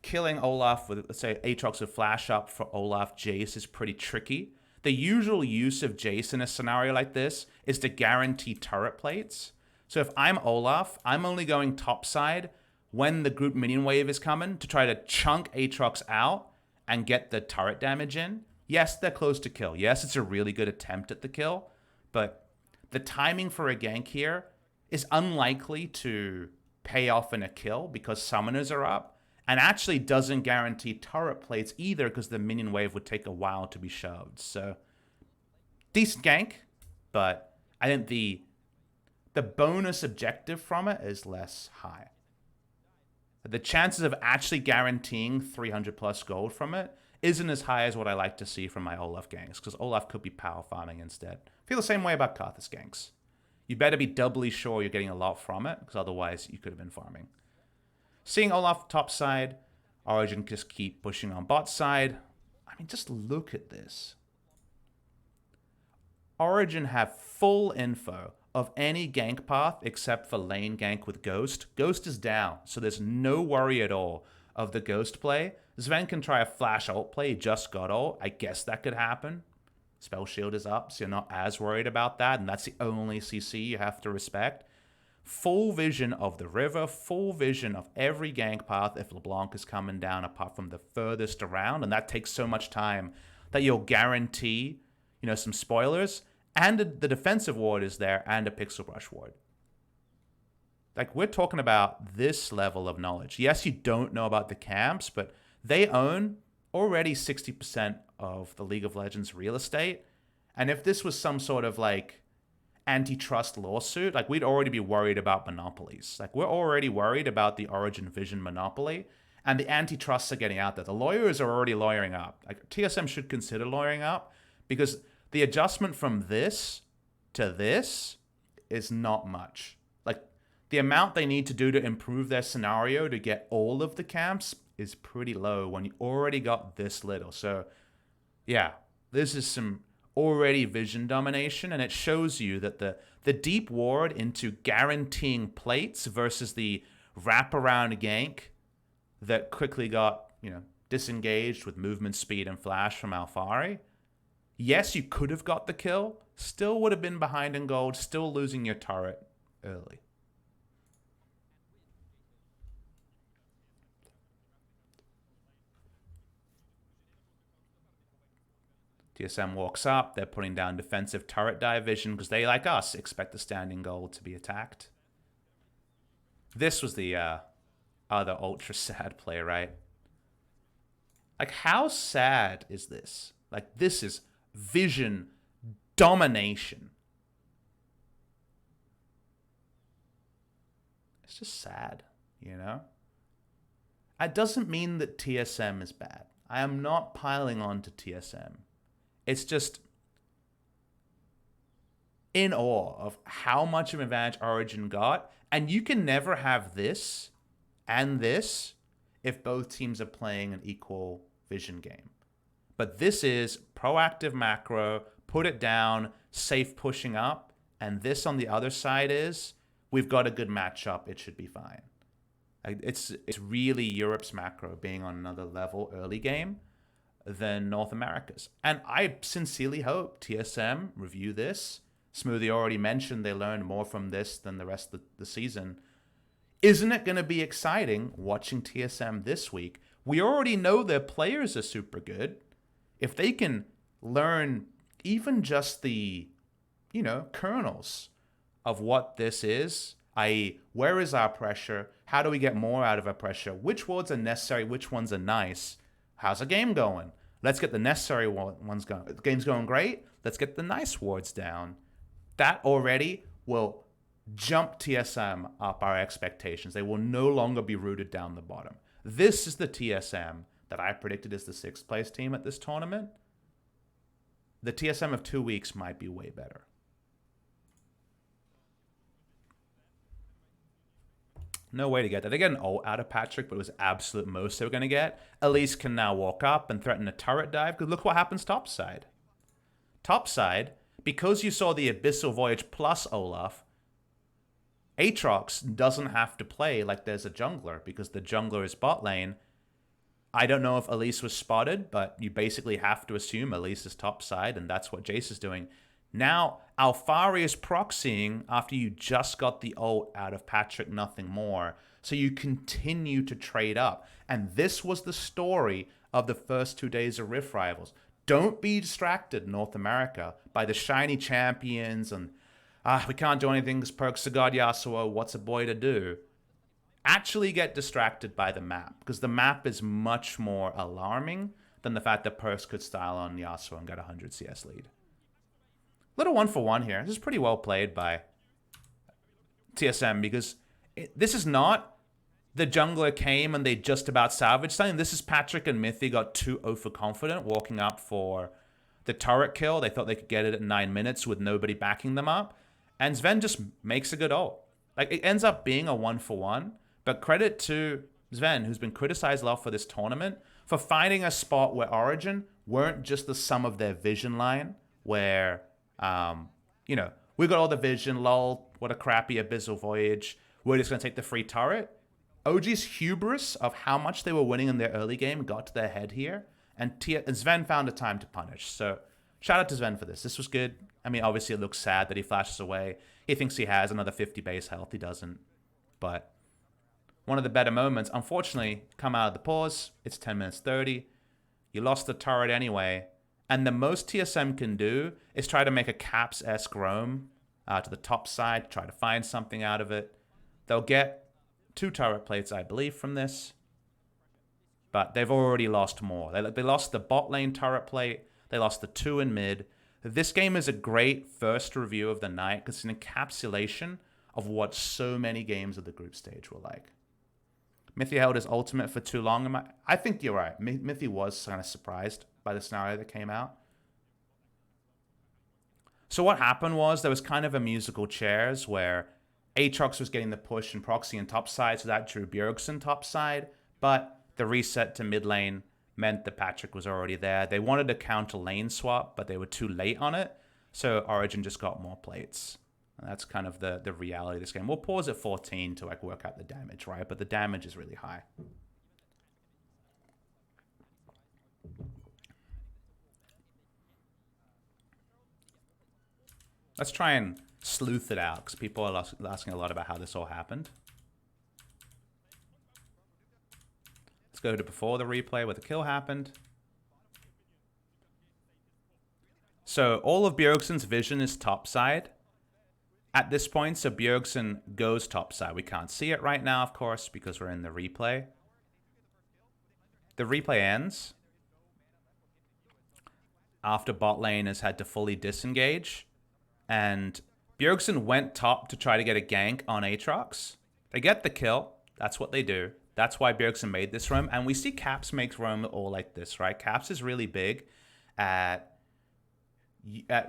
Killing Olaf with, let's say, Aatrox would flash up for Olaf Jace is pretty tricky. The usual use of Jace in a scenario like this is to guarantee turret plates. So if I'm Olaf, I'm only going topside when the group minion wave is coming to try to chunk Aatrox out and get the turret damage in. Yes, they're close to kill. Yes, it's a really good attempt at the kill, but the timing for a gank here is unlikely to pay off in a kill because summoners are up, and actually doesn't guarantee turret plates either because the minion wave would take a while to be shoved. So, decent gank, but I think the bonus objective from it is less high. The chances of actually guaranteeing 300 plus gold from it isn't as high as what I like to see from my Olaf ganks, because Olaf could be power farming instead. I feel the same way about Karthus ganks. You better be doubly sure you're getting a lot from it, because otherwise you could have been farming. Seeing Olaf top side, Origen just keep pushing on bot side. I mean, just look at this. Origen have full info of any gank path except for lane gank with Ghost. Ghost is down, so there's no worry at all of the Ghost play. Sven can try a flash ult play, he just got ult. I guess that could happen. Spell shield is up, so you're not as worried about that, and that's the only CC you have to respect. Full vision of the river, full vision of every gank path if LeBlanc is coming down apart from the furthest around, and that takes so much time that you'll guarantee, some spoilers, and the defensive ward is there, and a pixel brush ward. Like, we're talking about this level of knowledge. Yes, you don't know about the camps, but they own already 60% of the League of Legends real estate, and if this was some sort of, antitrust lawsuit, we'd already be worried about monopolies. We're already worried about the Origin Vision monopoly, and the antitrusts are getting out there. The lawyers are already lawyering up. TSM should consider lawyering up, because the adjustment from this to this is not much. The amount they need to do to improve their scenario to get all of the camps is pretty low when you already got this little. So, yeah, this is some already vision domination, and it shows you that the deep ward into guaranteeing plates versus the wraparound gank that quickly got, disengaged with movement speed and flash from Alfari. Yes, you could have got the kill, still would have been behind in gold, still losing your turret early. TSM walks up, they're putting down defensive turret dive vision because they, like us, expect the standing gold to be attacked. This was the other ultra sad play, right? How sad is this? This is vision domination. It's just sad, It doesn't mean that TSM is bad. I am not piling on to TSM. It's just in awe of how much of an advantage Origin got. And you can never have this and this if both teams are playing an equal vision game. But this is proactive macro, put it down, safe pushing up. And this on the other side is, we've got a good matchup, it should be fine. It's really Europe's macro being on another level early game than North America's. And I sincerely hope TSM review this. Smoothie already mentioned they learned more from this than the rest of the season. Isn't it going to be exciting watching TSM this week? We already know their players are super good. If they can learn even just the, kernels of what this is, i.e., where is our pressure? How do we get more out of our pressure? Which wards are necessary? Which ones are nice? How's the game going? Let's get the necessary ones going. The game's going great. Let's get the nice wards down. That already will jump TSM up our expectations. They will no longer be rooted down the bottom. This is the TSM that I predicted as the 6th place team at this tournament. The TSM of 2 weeks might be way better. No way to get that. They get an ult out of Patrick, but it was absolute most they were going to get. Elise can now walk up and threaten a turret dive, because look what happens topside. Topside, because you saw the Abyssal Voyage plus Olaf, Aatrox doesn't have to play like there's a jungler, because the jungler is bot lane. I don't know if Elise was spotted, but you basically have to assume Elise is topside, and that's what Jace is doing. Now, Alphari is proxying after you just got the ult out of Patrick, nothing more. So you continue to trade up. And this was the story of the first 2 days of Rift Rivals. Don't be distracted, North America, by the shiny champions and, we can't do anything because perks to God Yasuo, what's a boy to do? Actually get distracted by the map, because the map is much more alarming than the fact that perks could style on Yasuo and get a 100 CS lead. Little 1-for-1 here. This is pretty well played by TSM, because this is not the jungler came and they just about salvaged something. This is Patrick and Mithy got too overconfident walking up for the turret kill. They thought they could get it at 9 minutes with nobody backing them up. And Sven just makes a good ult. Like, it ends up being a 1-for-1. But credit to Sven, who's been criticized a lot for this tournament, for finding a spot where Origen weren't just the sum of their vision line, where, we got all the vision, lol, what a crappy Abyssal Voyage, we're just going to take the free turret. OG's hubris of how much they were winning in their early game got to their head here, and Sven found a time to punish. So shout out to Sven for this. This was good. I mean, obviously it looks sad that he flashes away. He thinks he has another 50 base health. He doesn't. But one of the better moments, unfortunately, come out of the pause. It's 10 minutes 30. You lost the turret anyway. And the most TSM can do is try to make a Caps-esque roam to the top side, try to find something out of it. They'll get 2 turret plates, I believe, from this. But they've already lost more. They lost the bot lane turret plate. They lost the 2 in mid. This game is a great first review of the night, because it's an encapsulation of what so many games of the group stage were like. Mithy held his ultimate for too long. I think you're right. Mithy was kind of surprised by the scenario that came out. So what happened was there was kind of a musical chairs where Aatrox was getting the push and proxy and topside, so that drew Bjergsen topside, but the reset to mid lane meant that Patrick was already there. They wanted to counter lane swap, but they were too late on it, so Origen just got more plates. And that's kind of the reality of this game. We'll pause at 14 to work out the damage, right? But the damage is really high. Let's try and sleuth it out, because people are asking a lot about how this all happened. Let's go to before the replay where the kill happened. So all of Bjergsen's vision is topside at this point, so Bjergsen goes topside. We can't see it right now, of course, because we're in the replay. The replay ends after bot lane has had to fully disengage, and Bjergsen went top to try to get a gank on Aatrox. They get the kill. That's what they do. That's why Bjergsen made this roam. And we see Caps make roam all like this, right? Caps is really big at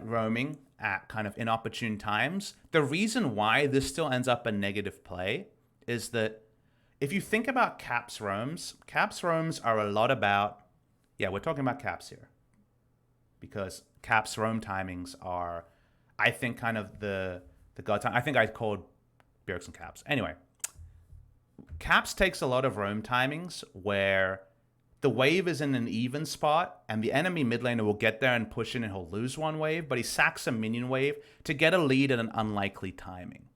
roaming at kind of inopportune times. The reason why this still ends up a negative play is that if you think about Caps roams are a lot about, yeah, we're talking about Caps here, because Caps roam timings are, I think, kind of the god time. I think I called Bjergsen Caps. Anyway, Caps takes a lot of roam timings where the wave is in an even spot and the enemy mid laner will get there and push in and he'll lose one wave, but he sacks a minion wave to get a lead at an unlikely timing.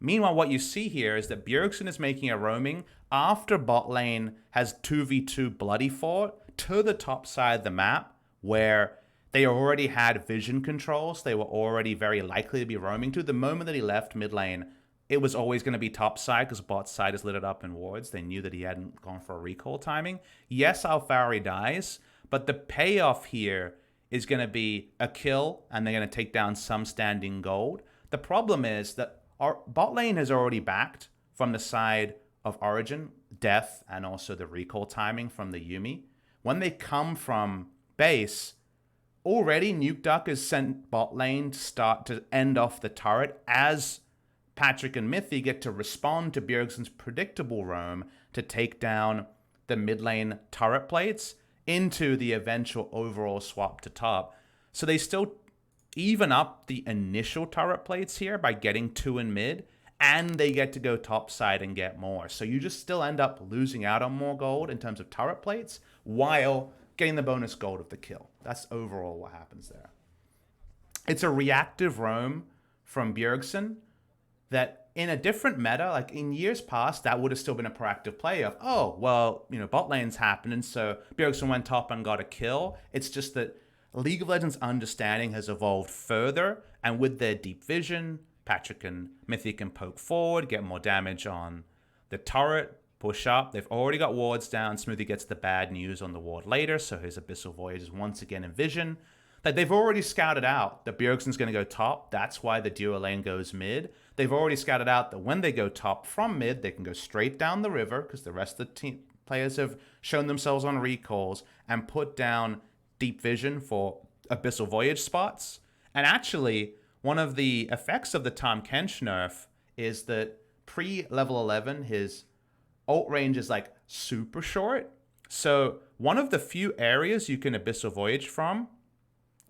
Meanwhile, what you see here is that Bjergsen is making a roaming after bot lane has 2v2 bloody fought to the top side of the map where they already had vision controls. They were already very likely to be roaming to. The moment that he left mid lane, it was always going to be top side because bot side is lit it up in wards. They knew that he hadn't gone for a recall timing. Yes, Alphari dies, but the payoff here is going to be a kill and they're going to take down some standing gold. The problem is that our bot lane has already backed from the side of Origen, death, and also the recall timing from the Yuumi. When they come from base, already Nuke Duck has sent bot lane to start to end off the turret as Patrick and Mithy get to respond to Bjergsen's predictable roam to take down the mid lane turret plates into the eventual overall swap to top. So they still even up the initial turret plates here by getting 2 in mid, and they get to go top side and get more. So you just still end up losing out on more gold in terms of turret plates while getting the bonus gold of the kill. That's overall what happens there. It's a reactive roam from Bjergsen that in a different meta, like in years past, that would have still been a proactive play of, oh, well, bot lane's happening, so Bjergsen went top and got a kill. It's just that League of Legends understanding has evolved further, and with their deep vision, Patrick and Mithy can poke forward, get more damage on the turret, push up. They've already got wards down. Smoothie gets the bad news on the ward later, so his Abyssal Voyage is once again in vision. Like they've already scouted out that Bjergsen's going to go top. That's why the duo lane goes mid. They've already scouted out that when they go top from mid, they can go straight down the river because the rest of the team players have shown themselves on recalls and put down deep vision for Abyssal Voyage spots. And actually, one of the effects of the Tahm Kench nerf is that pre-level 11, his ult range is like super short. So one of the few areas you can Abyssal Voyage from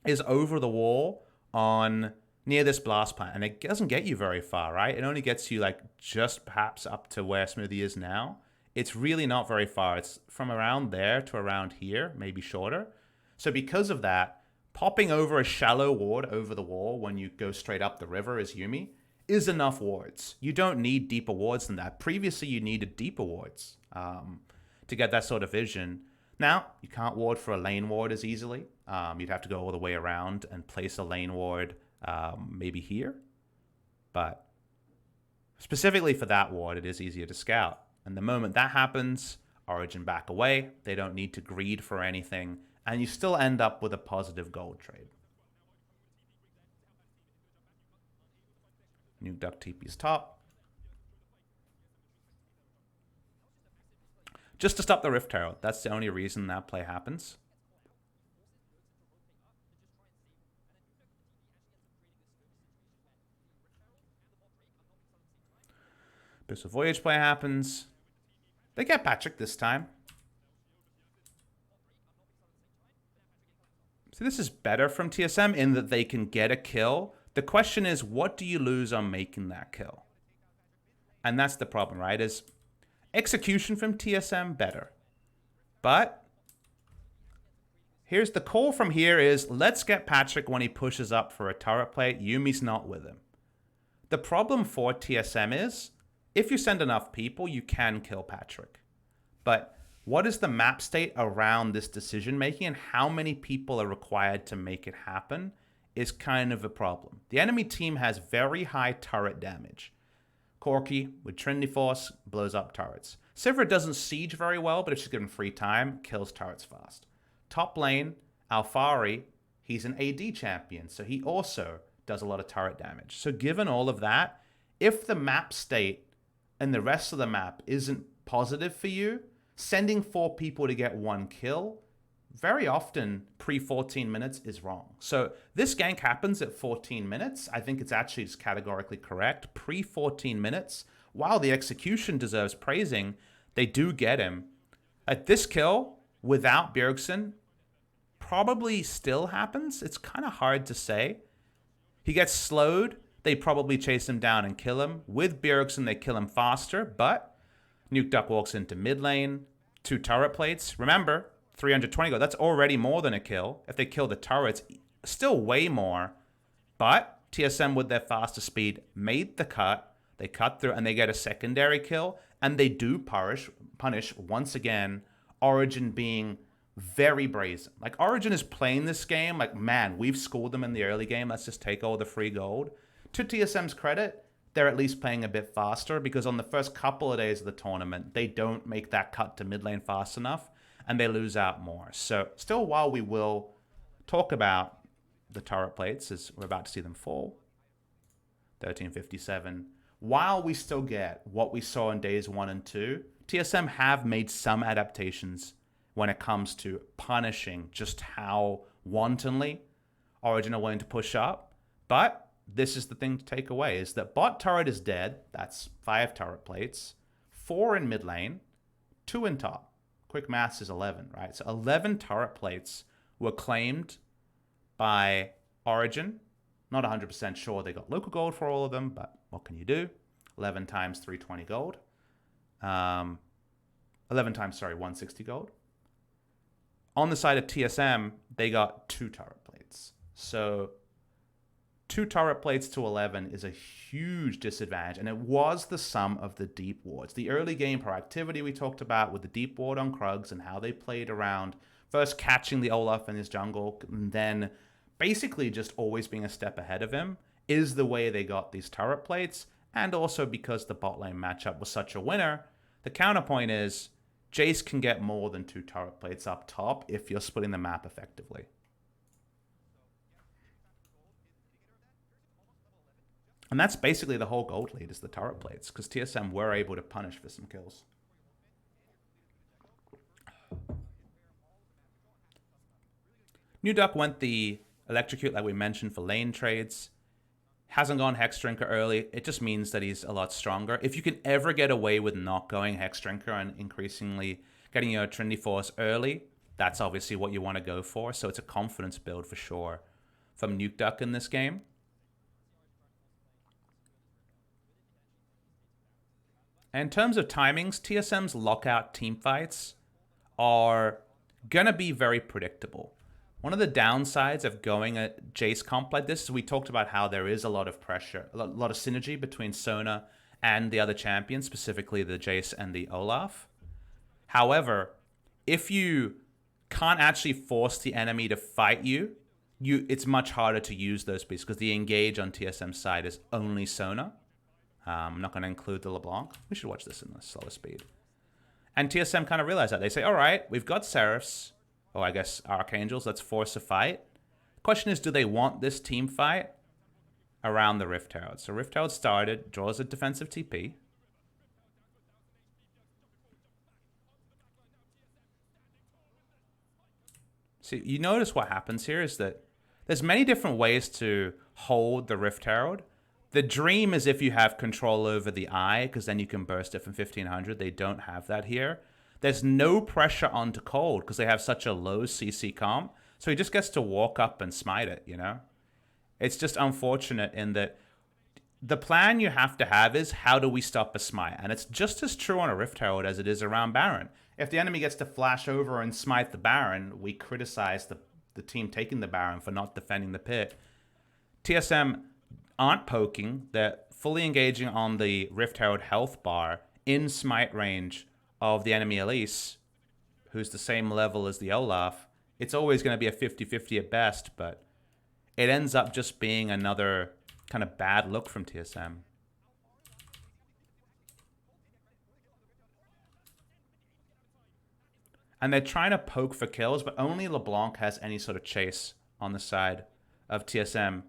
is over the wall on near this blast plant. And it doesn't get you very far, right? It only gets you like just perhaps up to where Smoothie is now. It's really not very far. It's from around there to around here, maybe shorter. So because of that, popping over a shallow ward over the wall when you go straight up the river as Yuumi is enough wards. You don't need deeper wards than that. Previously, you needed deeper wards to get that sort of vision. Now, you can't ward for a lane ward as easily. You'd have to go all the way around and place a lane ward maybe here. But specifically for that ward, it is easier to scout. And the moment that happens, Origen back away. They don't need to greed for anything. And you still end up with a positive gold trade. Nuke Duck TP's top. Just to stop the Rift Herald. That's the only reason that play happens. Abyssal Voyage play happens. They get Patrick this time. So this is better from TSM in that they can get a kill. The question is, what do you lose on making that kill? And that's the problem, right? Is execution from TSM better. But here's the call from here is, let's get Patrick when he pushes up for a turret plate. Yuumi's not with him. The problem for TSM is, if you send enough people, you can kill Patrick. But what is the map state around this decision making and how many people are required to make it happen is kind of a problem. The enemy team has very high turret damage. Corki with Trinity Force blows up turrets. Sivir doesn't siege very well, but if she's given free time, kills turrets fast. Top lane, Alphari, he's an AD champion, so he also does a lot of turret damage. So given all of that, if the map state and the rest of the map isn't positive for you, sending 4 people to get 1 kill, very often pre-14 minutes is wrong. So this gank happens at 14 minutes. I think it's actually just categorically correct. Pre-14 minutes, while the execution deserves praising, they do get him. At this kill, without Bjergsen, probably still happens. It's kind of hard to say. He gets slowed. They probably chase him down and kill him. With Bjergsen, they kill him faster, but Nuke Duck walks into mid lane, 2 turret plates. Remember, 320 gold. That's already more than a kill. If they kill the turrets, still way more. But TSM with their faster speed made the cut. They cut through and they get a secondary kill. And they do punish once again, Origen being very brazen. Like, Origen is playing this game like, man, we've schooled them in the early game. Let's just take all the free gold. To TSM's credit, they're at least playing a bit faster, because on the first couple of days of the tournament, they don't make that cut to mid lane fast enough, and they lose out more. So still, while we will talk about the turret plates as we're about to see them fall, 1357, while we still get what we saw in days 1 and 2, TSM have made some adaptations when it comes to punishing just how wantonly Origen are willing to push up. But this is the thing to take away, is that bot turret is dead. That's 5 turret plates, 4 in mid lane, 2 in top. Quick maths is 11, right? So 11 turret plates were claimed by Origen. Not 100% sure they got local gold for all of them, but what can you do? 11 times 320 gold. 11 times, sorry, 160 gold. On the side of TSM, they got 2 turret plates. So 2 turret plates to 11 is a huge disadvantage, and it was the sum of the deep wards. The early game proactivity we talked about with the deep ward on Krugs and how they played around, first catching the Olaf in his jungle, and then basically just always being a step ahead of him, is the way they got these turret plates. And also because the bot lane matchup was such a winner, the counterpoint is Jace can get more than 2 turret plates up top if you're splitting the map effectively. And that's basically the whole gold lead, is the turret plates, because TSM were able to punish for some kills. New Duck went the Electrocute, like we mentioned, for lane trades. Hasn't gone Hex Drinker early. It just means that he's a lot stronger. If you can ever get away with not going Hex Drinker and increasingly getting your Trinity Force early, that's obviously what you want to go for. So it's a confidence build for sure from Nuke Duck in this game. In terms of timings, TSM's lockout teamfights are going to be very predictable. One of the downsides of going a Jace comp like this is we talked about how there is a lot of pressure, a lot of synergy between Sona and the other champions, specifically the Jace and the Olaf. However, if you can't actually force the enemy to fight you, it's much harder to use those pieces, because the engage on TSM's side is only Sona. I'm not going to include the LeBlanc. We should watch this in the slower speed. And TSM kind of realize that. They say, all right, we've got Seraphs, or I guess Archangels, let's force a fight. The question is, do they want this team fight around the Rift Herald? So Rift Herald started, draws a defensive TP. See, you notice what happens here is that there's many different ways to hold the Rift Herald. The dream is if you have control over the eye, because then you can burst it from 1500. They don't have that here. There's no pressure onto Cold because they have such a low CC comp. So he just gets to walk up and smite it, you know? It's just unfortunate in that the plan you have to have is, how do we stop a smite? And it's just as true on a Rift Herald as it is around Baron. If the enemy gets to flash over and smite the Baron, we criticize the team taking the Baron for not defending the pit. TSM aren't poking. They're fully engaging on the Rift Herald health bar in smite range of the enemy Elise, who's the same level as the Olaf. It's always going to be a 50-50 at best, but it ends up just being another kind of bad look from TSM. And they're trying to poke for kills, but only LeBlanc has any sort of chase on the side of TSM.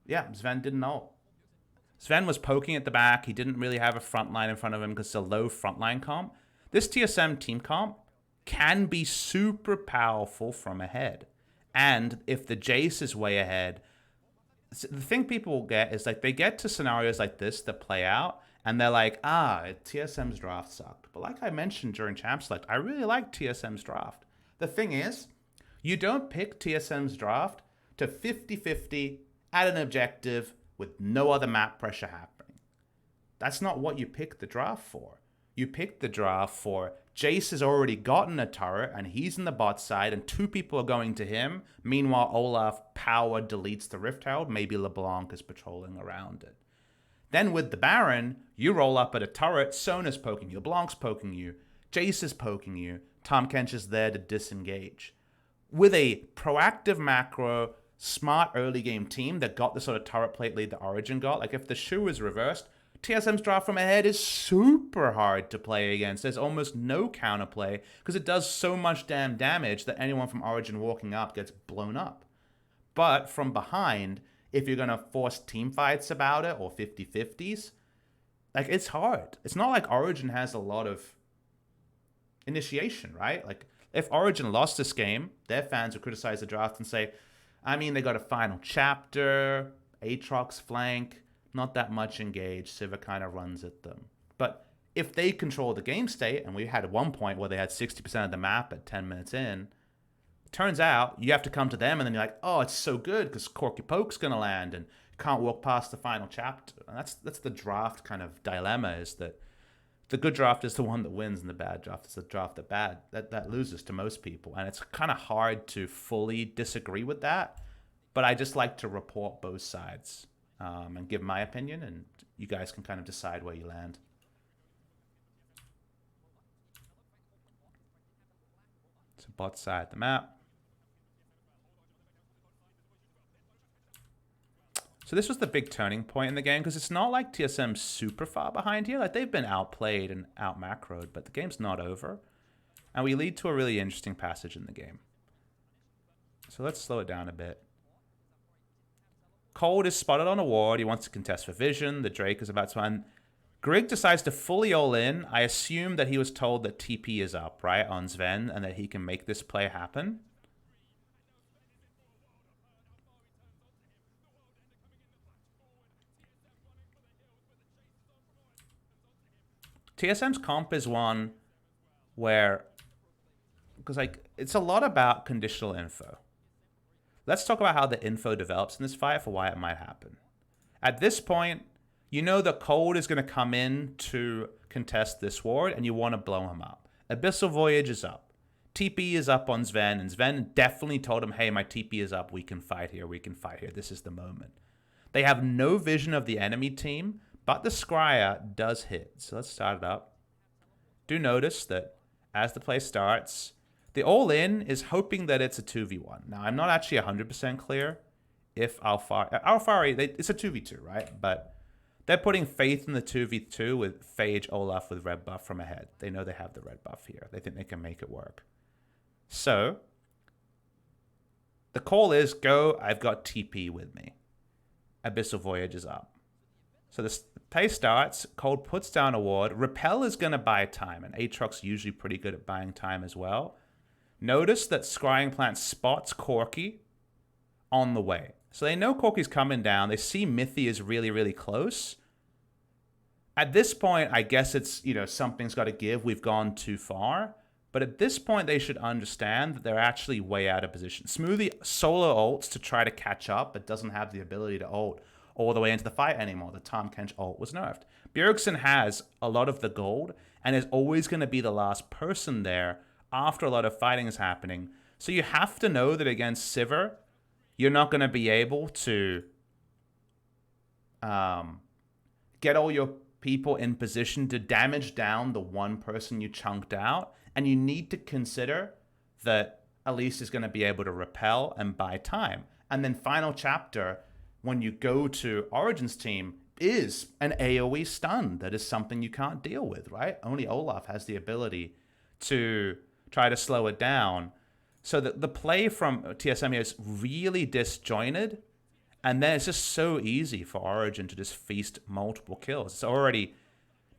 Yeah, Sven didn't know. Sven was poking at the back. He didn't really have a front line in front of him because it's a low frontline comp. This TSM team comp can be super powerful from ahead. And if the Jace is way ahead, the thing people get is like they get to scenarios like this that play out and they're like, TSM's draft sucked. But like I mentioned during Champ Select, I really like TSM's draft. The thing is, you don't pick TSM's draft to 50-50 at an objective with no other map pressure happening. That's not what you pick the draft for. you pick the draft for Jace has already gotten a turret and he's in the bot side and 2 people are going to him. Meanwhile, Olaf power deletes the Rift Herald. Maybe LeBlanc is patrolling around it. Then with the Baron, you roll up at a turret. Sona's poking you. LeBlanc's poking you. Jace is poking you. Tahm Kench is there to disengage. With a proactive macro, smart early game team that got the sort of turret plate lead that Origen got, like if the shoe is reversed, TSM's draft from ahead is super hard to play against. There's almost no counterplay because it does so much damn damage that anyone from Origen walking up gets blown up. But from behind, if you're going to force team fights about it or 50-50s, like it's hard. It's not like Origen has a lot of initiation, right? Like if Origen lost this game, their fans would criticize the draft and say, I mean, they got a final chapter, Aatrox flank, not that much engaged. Sivir kind of runs at them. But if they control the game state, and we had at one point where they had 60% of the map at 10 minutes in, turns out you have to come to them and then you're like, oh, it's so good because Corky Poke's going to land and can't walk past the final chapter. And that's the draft kind of dilemma, is that the good draft is the one that wins and the bad draft is the draft that loses to most people. And it's kind of hard to fully disagree with that. But I just like to report both sides. And give my opinion, and you guys can kind of decide where you land. So bot side of the map. So this was the big turning point in the game, because it's not like TSM's super far behind here. Like they've been outplayed and out-macroed, but the game's not over. And we lead to a really interesting passage in the game. So let's slow it down a bit. Cold is spotted on a ward. He wants to contest for vision. The Drake is about to end. Grig decides to fully all in. I assume that he was told that TP is up, right, on Sven, and that he can make this play happen. TSM's comp is one where, because like it's a lot about conditional info. Let's talk about how the info develops in this fight for why it might happen. At this point, you know that Cold is going to come in to contest this ward, and you want to blow him up. Abyssal Voyage is up. TP is up on Sven, and Sven definitely told him, hey, my TP is up. We can fight here. We can fight here. This is the moment. They have no vision of the enemy team, but the Scryer does hit. So let's start it up. Do notice that as the play starts, the all-in is hoping that it's a 2v1. Now, I'm not actually 100% clear if Alfari, it's a 2v2, right? But they're putting faith in the 2v2 with Phage Olaf with red buff from ahead. They know they have the red buff here. They think they can make it work. So, the call is, go, I've got TP with me. Abyssal Voyage is up. So the play starts, Cold puts down a ward. Repel is going to buy time, and Aatrox usually pretty good at buying time as well. Notice that Scrying Plant spots Corky on the way. So they know Corky's coming down. They see Mithy is really, really close. At this point, I guess it's, you know, something's got to give. We've gone too far. But at this point, they should understand that they're actually way out of position. Smoothie solo ults to try to catch up, but doesn't have the ability to ult all the way into the fight anymore. The Tahm Kench ult was nerfed. Bjergsen has a lot of the gold and is always going to be the last person there after a lot of fighting is happening. So you have to know that against Sivir, you're not going to be able to get all your people in position to damage down the one person you chunked out. And you need to consider that Elise is going to be able to repel and buy time. And then final chapter, when you go to Origen's team, is an AoE stun. That is something you can't deal with, right? Only Olaf has the ability to try to slow it down. So the play from TSM here is really disjointed. And then it's just so easy for Origen to just feast multiple kills. It's already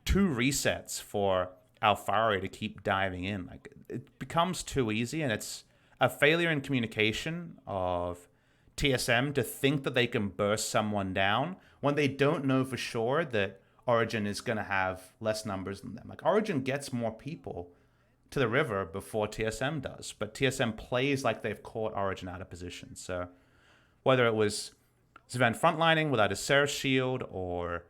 2 resets for Alfari to keep diving in. Like, it becomes too easy, and it's a failure in communication of TSM to think that they can burst someone down when they don't know for sure that Origen is going to have less numbers than them. Like, Origen gets more people to the river before TSM does, but TSM plays like they've caught Origen out of position. So whether it was Sven frontlining without a Seraph shield, or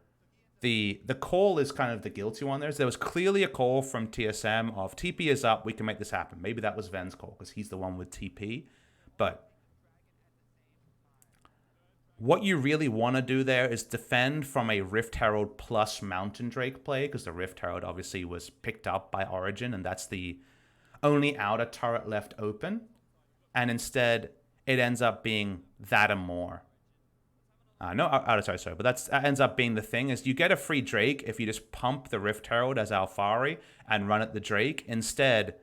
the call is kind of the guilty one there. There was clearly a call from TSM of TP is up, we can make this happen. Maybe that was Ven's call because he's the one with TP. But what you really want to do there is defend from a Rift Herald plus Mountain Drake play, because the Rift Herald obviously was picked up by Origen, and that's the only outer turret left open. And instead, it ends up being that and more. No, outer turret, sorry, but that ends up being the thing, is you get a free Drake if you just pump the Rift Herald as Alfari and run at the Drake. Instead,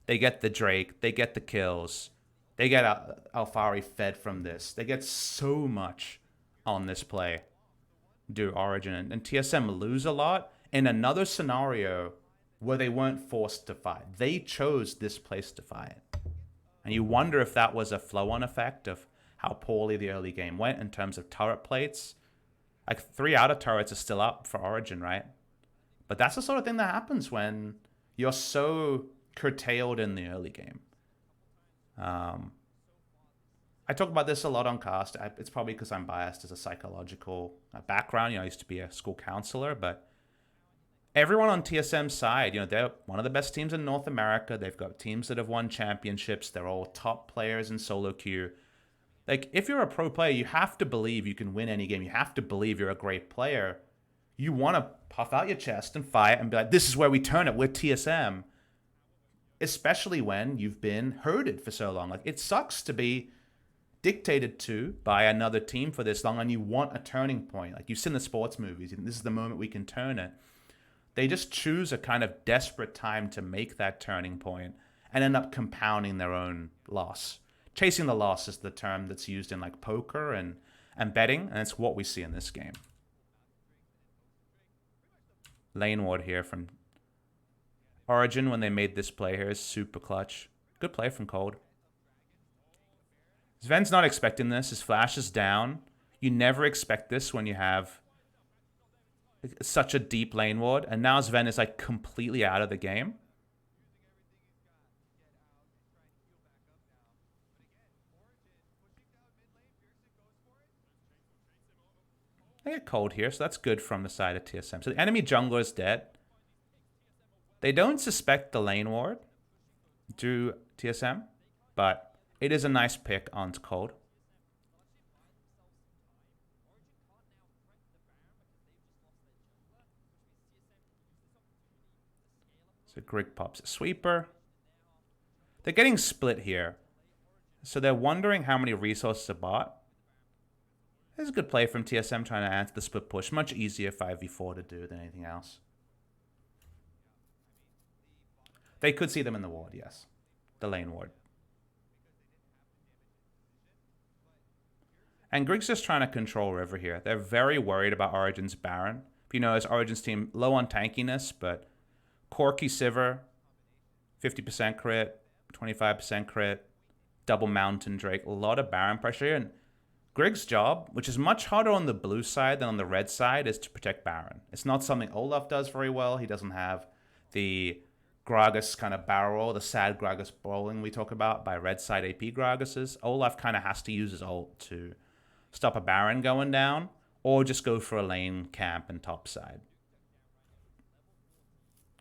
they get the Drake, they get the kills. They get Alfari fed from this. They get so much on this play. Do Origen and TSM lose a lot in another scenario where they weren't forced to fight. They chose this place to fight. And you wonder if that was a flow-on effect of how poorly the early game went in terms of turret plates. Like 3 outer turrets are still up for Origen, right? But that's the sort of thing that happens when you're so curtailed in the early game. I talk about this a lot on cast. It's probably because I'm biased as a psychological background. I used to be a school counselor, but everyone on TSM's side, they're one of the best teams in North America. They've got teams that have won championships. They're all top players in solo queue. Like, if you're a pro player, you have to believe you can win any game. You have to believe you're a great player. You want to puff out your chest and fight and be like, this is where we turn it. We're TSM. Especially when you've been herded for so long. Like, it sucks to be dictated to by another team for this long, and you want a turning point. Like, you've seen the sports movies, and this is the moment we can turn it. They just choose a kind of desperate time to make that turning point and end up compounding their own loss. Chasing the loss is the term that's used in like poker and betting, and it's what we see in this game. Lane ward here from Origen when they made this play here is super clutch. Good play from Cold. Sven's not expecting this. His flash is down. You never expect this when you have such a deep lane ward. And now Sven is like completely out of the game. They get Cold here, so that's good from the side of TSM. So the enemy jungler is dead. They don't suspect the lane ward to TSM, but it is a nice pick on Cold. So Grig pops a sweeper. They're getting split here. So they're wondering how many resources are bought. This is a good play from TSM trying to answer the split push. Much easier 5v4 to do than anything else. They could see them in the ward, yes. The lane ward. And Grig's just trying to control River here. They're very worried about Origen's Baron. If you notice, Origen's team low on tankiness, but Corki Sivir, 50% crit, 25% crit, double Mountain Drake, a lot of Baron pressure here. And Grig's job, which is much harder on the blue side than on the red side, is to protect Baron. It's not something Olaf does very well. He doesn't have the Gragas kind of barrel roll, the sad Gragas bowling we talk about by red side AP Gragases. Olaf kind of has to use his ult to stop a Baron going down, or just go for a lane camp and top side.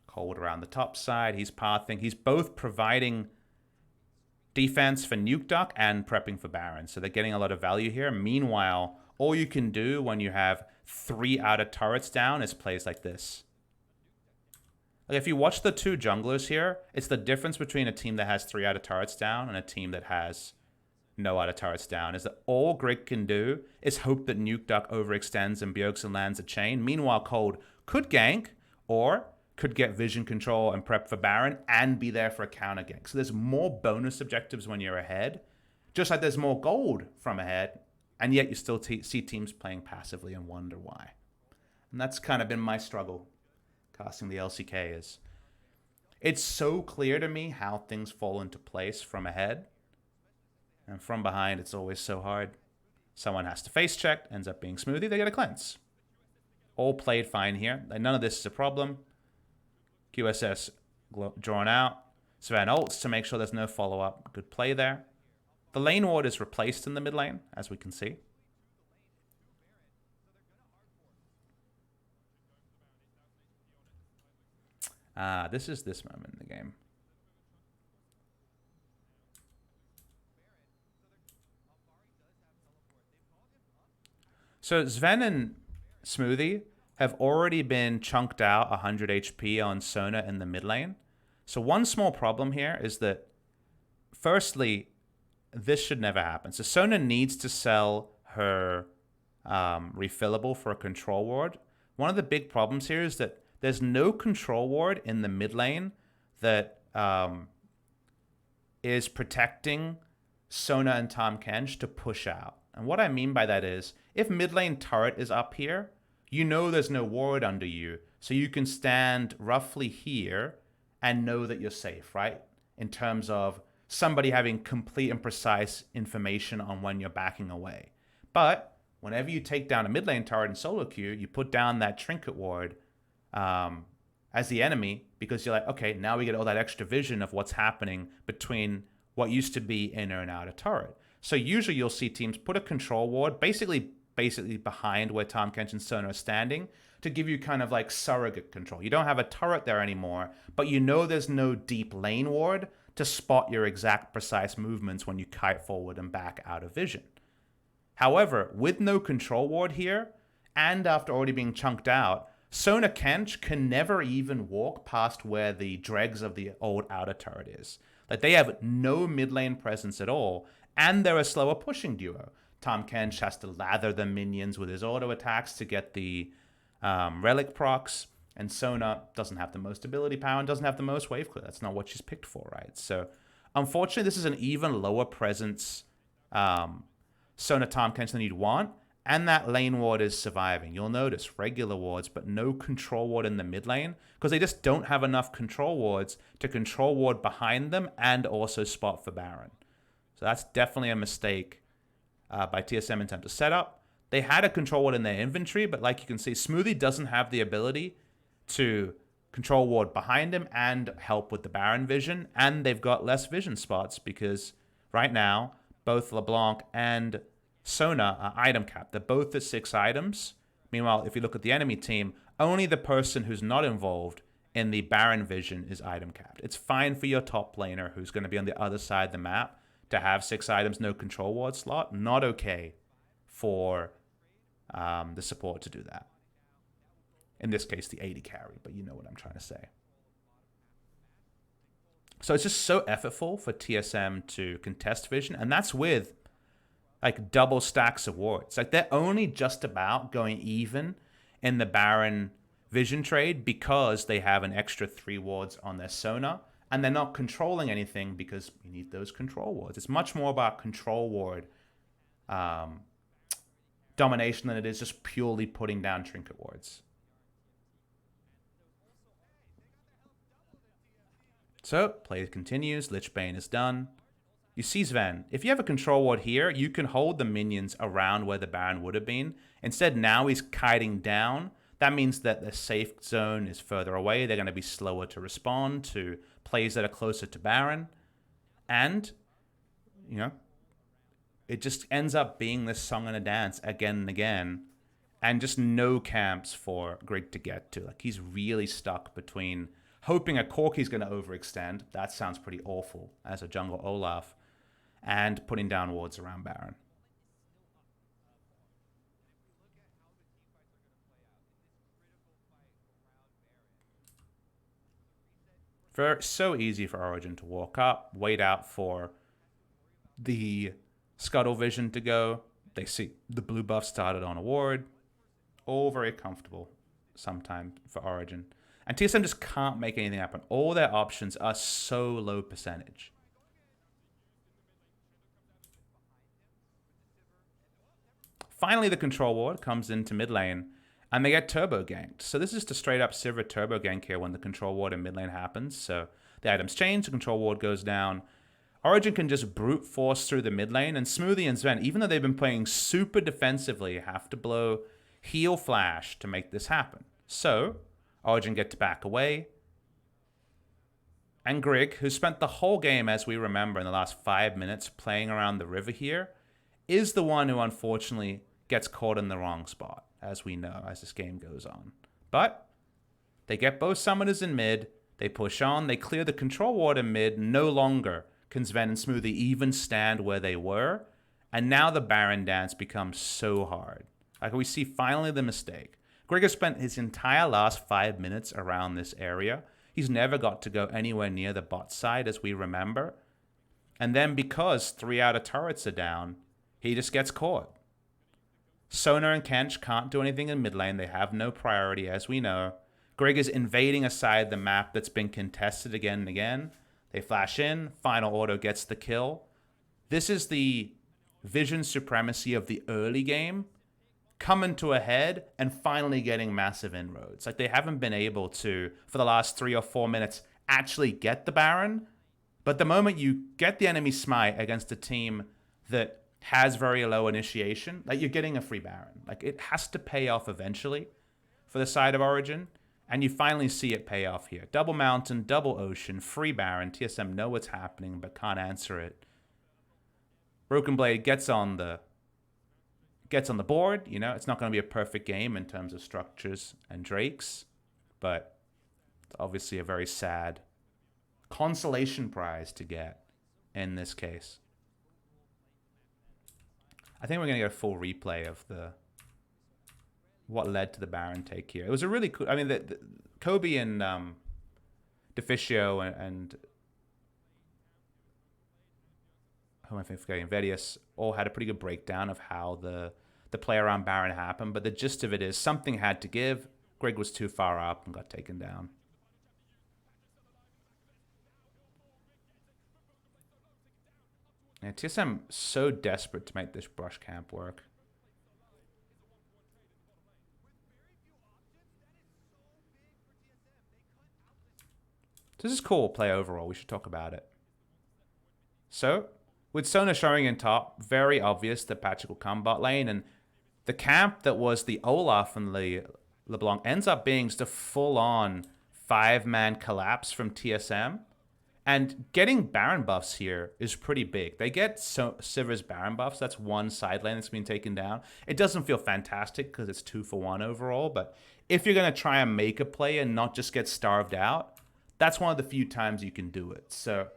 Cold around the top side. He's pathing. He's both providing defense for Nuke Duck and prepping for Baron. So they're getting a lot of value here. Meanwhile, all you can do when you have 3 outer turrets down is plays like this. Like, if you watch the 2 junglers here, it's the difference between a team that has 3 outer turrets down and a team that has no outer turrets down, is that all Grig can do is hope that Nuke Duck overextends and Bjergsen lands a chain. Meanwhile, Cold could gank or could get vision control and prep for Baron and be there for a counter gank. So there's more bonus objectives when you're ahead, just like there's more gold from ahead, and yet you still see teams playing passively and wonder why. And that's kind of been my struggle casting the LCK is. It's so clear to me how things fall into place from ahead. And from behind, it's always so hard. Someone has to face check, ends up being Smoothie, they get a cleanse. All played fine here. None of this is a problem. QSS drawn out. Sven ults to make sure there's no follow-up. Good play there. The lane ward is replaced in the mid lane, as we can see. This is this moment in the game. So Sven and Smoothie have already been chunked out 100 HP on Sona in the mid lane. So one small problem here is that, firstly, this should never happen. So Sona needs to sell her refillable for a control ward. One of the big problems here is that there's no control ward in the mid lane that is protecting Sona and Tahm Kench to push out. And what I mean by that is, if mid lane turret is up here, you know there's no ward under you, so you can stand roughly here and know that you're safe, right? In terms of somebody having complete and precise information on when you're backing away. But whenever you take down a mid lane turret in solo queue, you put down that trinket ward as the enemy, because you're like, okay, now we get all that extra vision of what's happening between what used to be inner and outer turret. So usually you'll see teams put a control ward basically behind where Tahm Kench and Sona are standing to give you kind of like surrogate control. You don't have a turret there anymore, but you know there's no deep lane ward to spot your exact precise movements when you kite forward and back out of vision. However, with no control ward here, and after already being chunked out, Sona Kench can never even walk past where the dregs of the old outer turret is. Like, they have no mid lane presence at all, and they're a slower pushing duo. Tahm Kench has to lather the minions with his auto attacks to get the relic procs, and Sona doesn't have the most ability power and doesn't have the most wave clear. That's not what she's picked for, right? So, unfortunately, this is an even lower presence Sona Tahm Kench than you'd want, and that lane ward is surviving. You'll notice regular wards, but no control ward in the mid lane, because they just don't have enough control wards to control ward behind them and also spot for Baron. So that's definitely a mistake by TSM in terms of setup. They had a control ward in their inventory, but like you can see, Smoothie doesn't have the ability to control ward behind him and help with the Baron vision, and they've got less vision spots because right now both LeBlanc and Sona are item capped. They're both at 6 items. Meanwhile, if you look at the enemy team, only the person who's not involved in the Baron vision is item capped. It's fine for your top laner who's going to be on the other side of the map to have 6 items, no control ward slot. Not okay for the support to do that. In this case, the 80 carry, but you know what I'm trying to say. So it's just so effortful for TSM to contest vision, and that's with like double stacks of wards. Like, they're only just about going even in the Baron vision trade because they have an extra 3 wards on their Sona, and they're not controlling anything because you need those control wards. It's much more about control ward domination than it is just purely putting down trinket wards. So, play continues. Lich Bane is done. You see Sven. If you have a control ward here, you can hold the minions around where the Baron would have been. Instead, now he's kiting down. That means that the safe zone is further away. They're going to be slower to respond to plays that are closer to Baron. And, you know, it just ends up being this song and a dance again and again. And just no camps for Greg to get to. Like, he's really stuck between hoping a Corki's going to overextend. That sounds pretty awful as a jungle Olaf. And putting down wards around Baron. So easy for Origen to walk up, wait out for the Scuttle Vision to go. They see the blue buff started on a ward. All very comfortable sometimes for Origen. And TSM just can't make anything happen. All their options are so low percentage. Finally, the control ward comes into mid lane, and they get turbo ganked. So this is just a straight up Sivir turbo gank here when the control ward in mid lane happens. So the items change, the control ward goes down. Origen can just brute force through the mid lane, and Smoothie and Sven, even though they've been playing super defensively, have to blow heal flash to make this happen. So Origen get to back away. And Grigg, who spent the whole game, as we remember, in the last 5 minutes playing around the river here, is the one who unfortunately gets caught in the wrong spot, as we know, as this game goes on. But they get both summoners in mid. They push on. They clear the control ward in mid. No longer can Sven and Smoothie even stand where they were. And now the Baron dance becomes so hard. Like we see finally the mistake. Gregor spent his entire last 5 minutes around this area. He's never got to go anywhere near the bot side, as we remember. And then because 3 outer turrets are down, he just gets caught. Sona and Kench can't do anything in mid lane. They have no priority, as we know. Greg is invading a side the map that's been contested again and again. They flash in. Final Auto gets the kill. This is the vision supremacy of the early game coming to a head and finally getting massive inroads. Like, they haven't been able to, for the last 3 or 4 minutes, actually get the Baron. But the moment you get the enemy smite against a team that has very low initiation, like, you're getting a free Baron. Like, it has to pay off eventually for the side of Origen. And you finally see it pay off here. Double Mountain, double Ocean, free Baron. TSM know what's happening but can't answer it. Broken Blade gets on the board. You know, it's not going to be a perfect game in terms of structures and Drakes, but it's obviously a very sad consolation prize to get in this case. I think we're going to get a full replay of what led to the Baron take here. It was a really cool... I mean, the Kobe and Deficio and who am I forgetting? Vedius all had a pretty good breakdown of how the play around Baron happened, but the gist of it is something had to give. Greg was too far up and got taken down. And TSM so desperate to make this brush camp work. This is cool play overall. We should talk about it. So, with Sona showing in top, very obvious that Patrick will come bot lane, and the camp that was the Olaf and LeBlanc ends up being just a full-on 5-man collapse from TSM. And getting Baron buffs here is pretty big. They get Sivir's Baron buffs. That's one side lane that's been taken down. It doesn't feel fantastic because it's 2-for-1 overall, but if you're going to try and make a play and not just get starved out, that's one of the few times you can do it. So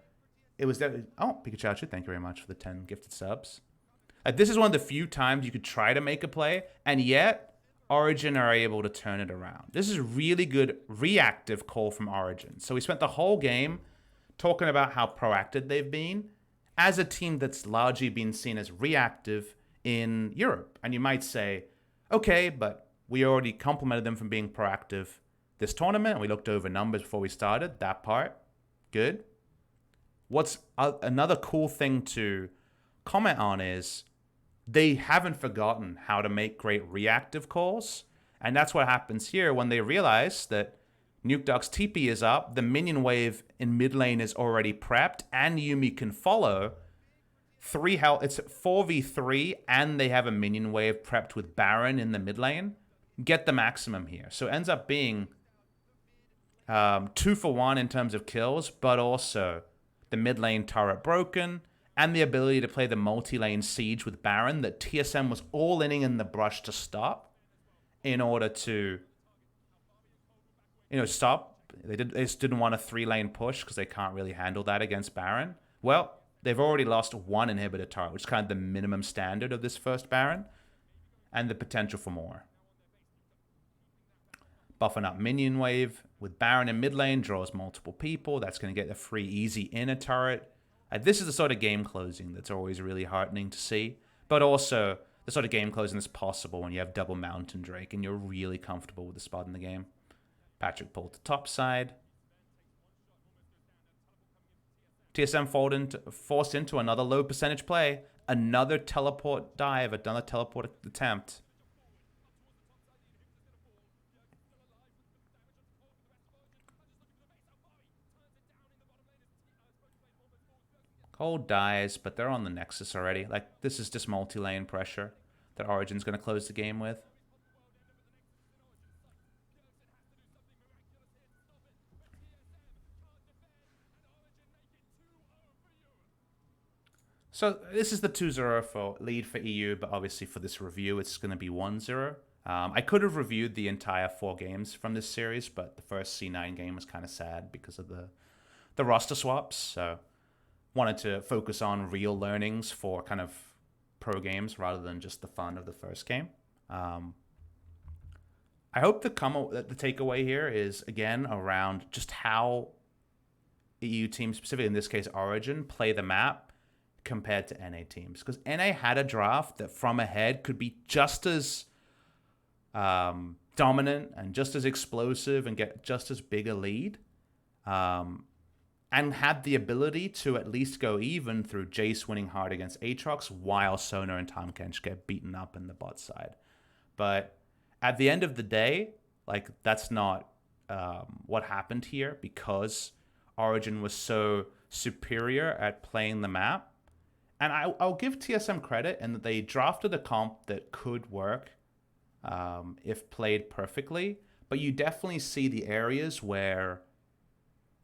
it was definitely... Oh, Pikachu, thank you very much for the 10 gifted subs. This is one of the few times you could try to make a play, and yet Origen are able to turn it around. This is a really good reactive call from Origen. So we spent the whole game talking about how proactive they've been as a team that's largely been seen as reactive in Europe. And you might say, okay, but we already complimented them from being proactive this tournament. We looked over numbers before we started. That part, good. What's another cool thing to comment on is they haven't forgotten how to make great reactive calls. And that's what happens here when they realize that Nuke Duck's TP is up, the minion wave in mid lane is already prepped, and Yuumi can follow. It's 4v3, and they have a minion wave prepped with Baron in the mid lane. Get the maximum here. So it ends up being 2-for-1 in terms of kills, but also the mid lane turret broken, and the ability to play the multi-lane siege with Baron that TSM was all in the brush to stop in order to, stop. They just didn't want a 3-lane push because they can't really handle that against Baron. Well, they've already lost 1 inhibitor turret, which is kind of the minimum standard of this first Baron, and the potential for more. Buffing up minion wave with Baron in mid lane, draws multiple people. That's going to get a free easy inner turret. This is the sort of game closing that's always really heartening to see, but also the sort of game closing that's possible when you have double Mountain Drake and you're really comfortable with the spot in the game. Patrick pulled to top side. TSM forced into another low percentage play. Another teleport dive, another teleport attempt. Cold dies, but they're on the Nexus already. Like, this is just multi-lane pressure that Origen's going to close the game with. So this is the 2-0 lead for EU, but obviously for this review, it's going to be 1-0. I could have reviewed the entire 4 games from this series, but the first C9 game was kind of sad because of the roster swaps. So wanted to focus on real learnings for kind of pro games rather than just the fun of the first game. I hope the takeaway here is, again, around just how EU teams, specifically in this case Origen, play the map compared to NA teams. Because NA had a draft that from ahead could be just as dominant and just as explosive and get just as big a lead, and had the ability to at least go even through Jace winning hard against Aatrox while Sona and Tahm Kench get beaten up in the bot side. But at the end of the day, like, that's not what happened here, because Origen was so superior at playing the map. And I'll give TSM credit in that they drafted a comp that could work if played perfectly. But you definitely see the areas where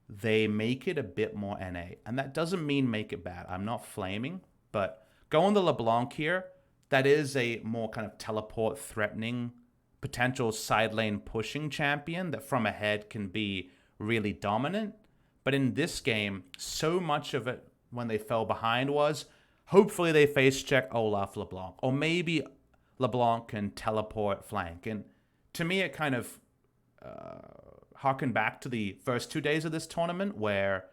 they make it a bit more NA. And that doesn't mean make it bad. I'm not flaming. But going to LeBlanc here, that is a more kind of teleport threatening potential side lane pushing champion that from ahead can be really dominant. But in this game, so much of it when they fell behind was hopefully they face check Olaf LeBlanc, or maybe LeBlanc can teleport flank. And to me, it kind of harkened back to the first 2 days of this tournament where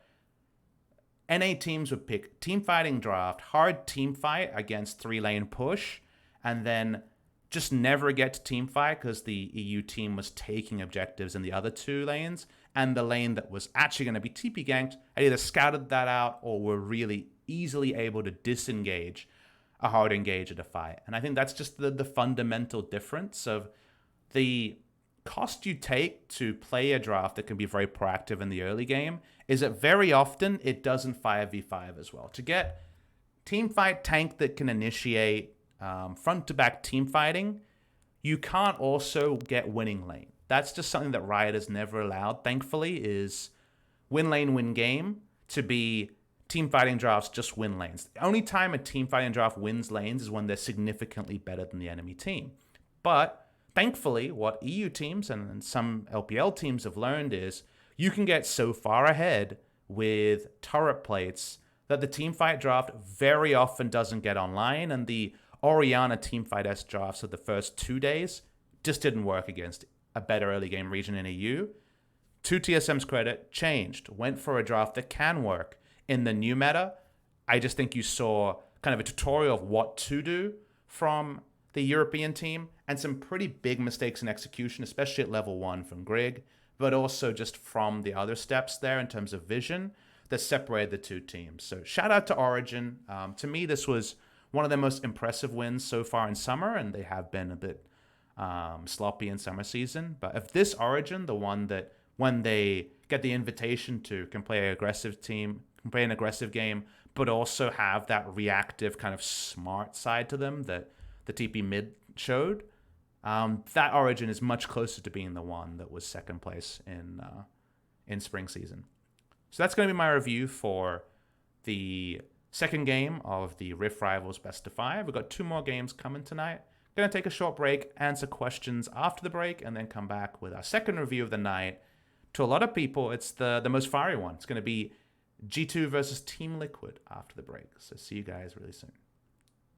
NA teams would pick team fighting draft, hard team fight against 3-lane push, and then just never get to team fight because the EU team was taking objectives in the other 2 lanes, and the lane that was actually going to be TP ganked had either scouted that out or were really easily able to disengage a hard engage at a fight. And I think that's just the fundamental difference of the cost you take to play a draft that can be very proactive in the early game is that very often it doesn't 5v5 as well. To get team fight tank that can initiate front to back team fighting, you can't also get winning lane. That's just something that Riot has never allowed, thankfully, is win lane, win game to be team fighting drafts just win lanes. The only time a team fighting draft wins lanes is when they're significantly better than the enemy team. But thankfully, what EU teams and some LPL teams have learned is you can get so far ahead with turret plates that the teamfight draft very often doesn't get online, and the Orianna teamfight S drafts of the first 2 days just didn't work against a better early game region in EU. To TSM's credit, changed, went for a draft that can work. In the new meta, I just think you saw kind of a tutorial of what to do from the European team, and some pretty big mistakes in execution, especially at level 1 from Grig, but also just from the other steps there in terms of vision that separated the 2 teams. So shout out to Origen. To me, this was one of the most impressive wins so far in summer, and they have been a bit sloppy in summer season. But if this Origen, the one that when they get the invitation to can play an aggressive team, can play an aggressive game, but also have that reactive kind of smart side to them that the TP mid showed, that Origen is much closer to being the one that was second place in spring season. So that's going to be my review for the second game of the Rift Rivals Best of 5. We've got 2 more games coming tonight. Going to take a short break, answer questions after the break, and then come back with our second review of the night. To a lot of people, it's the most fiery one. It's going to be G2 versus Team Liquid after the break. So see you guys really soon.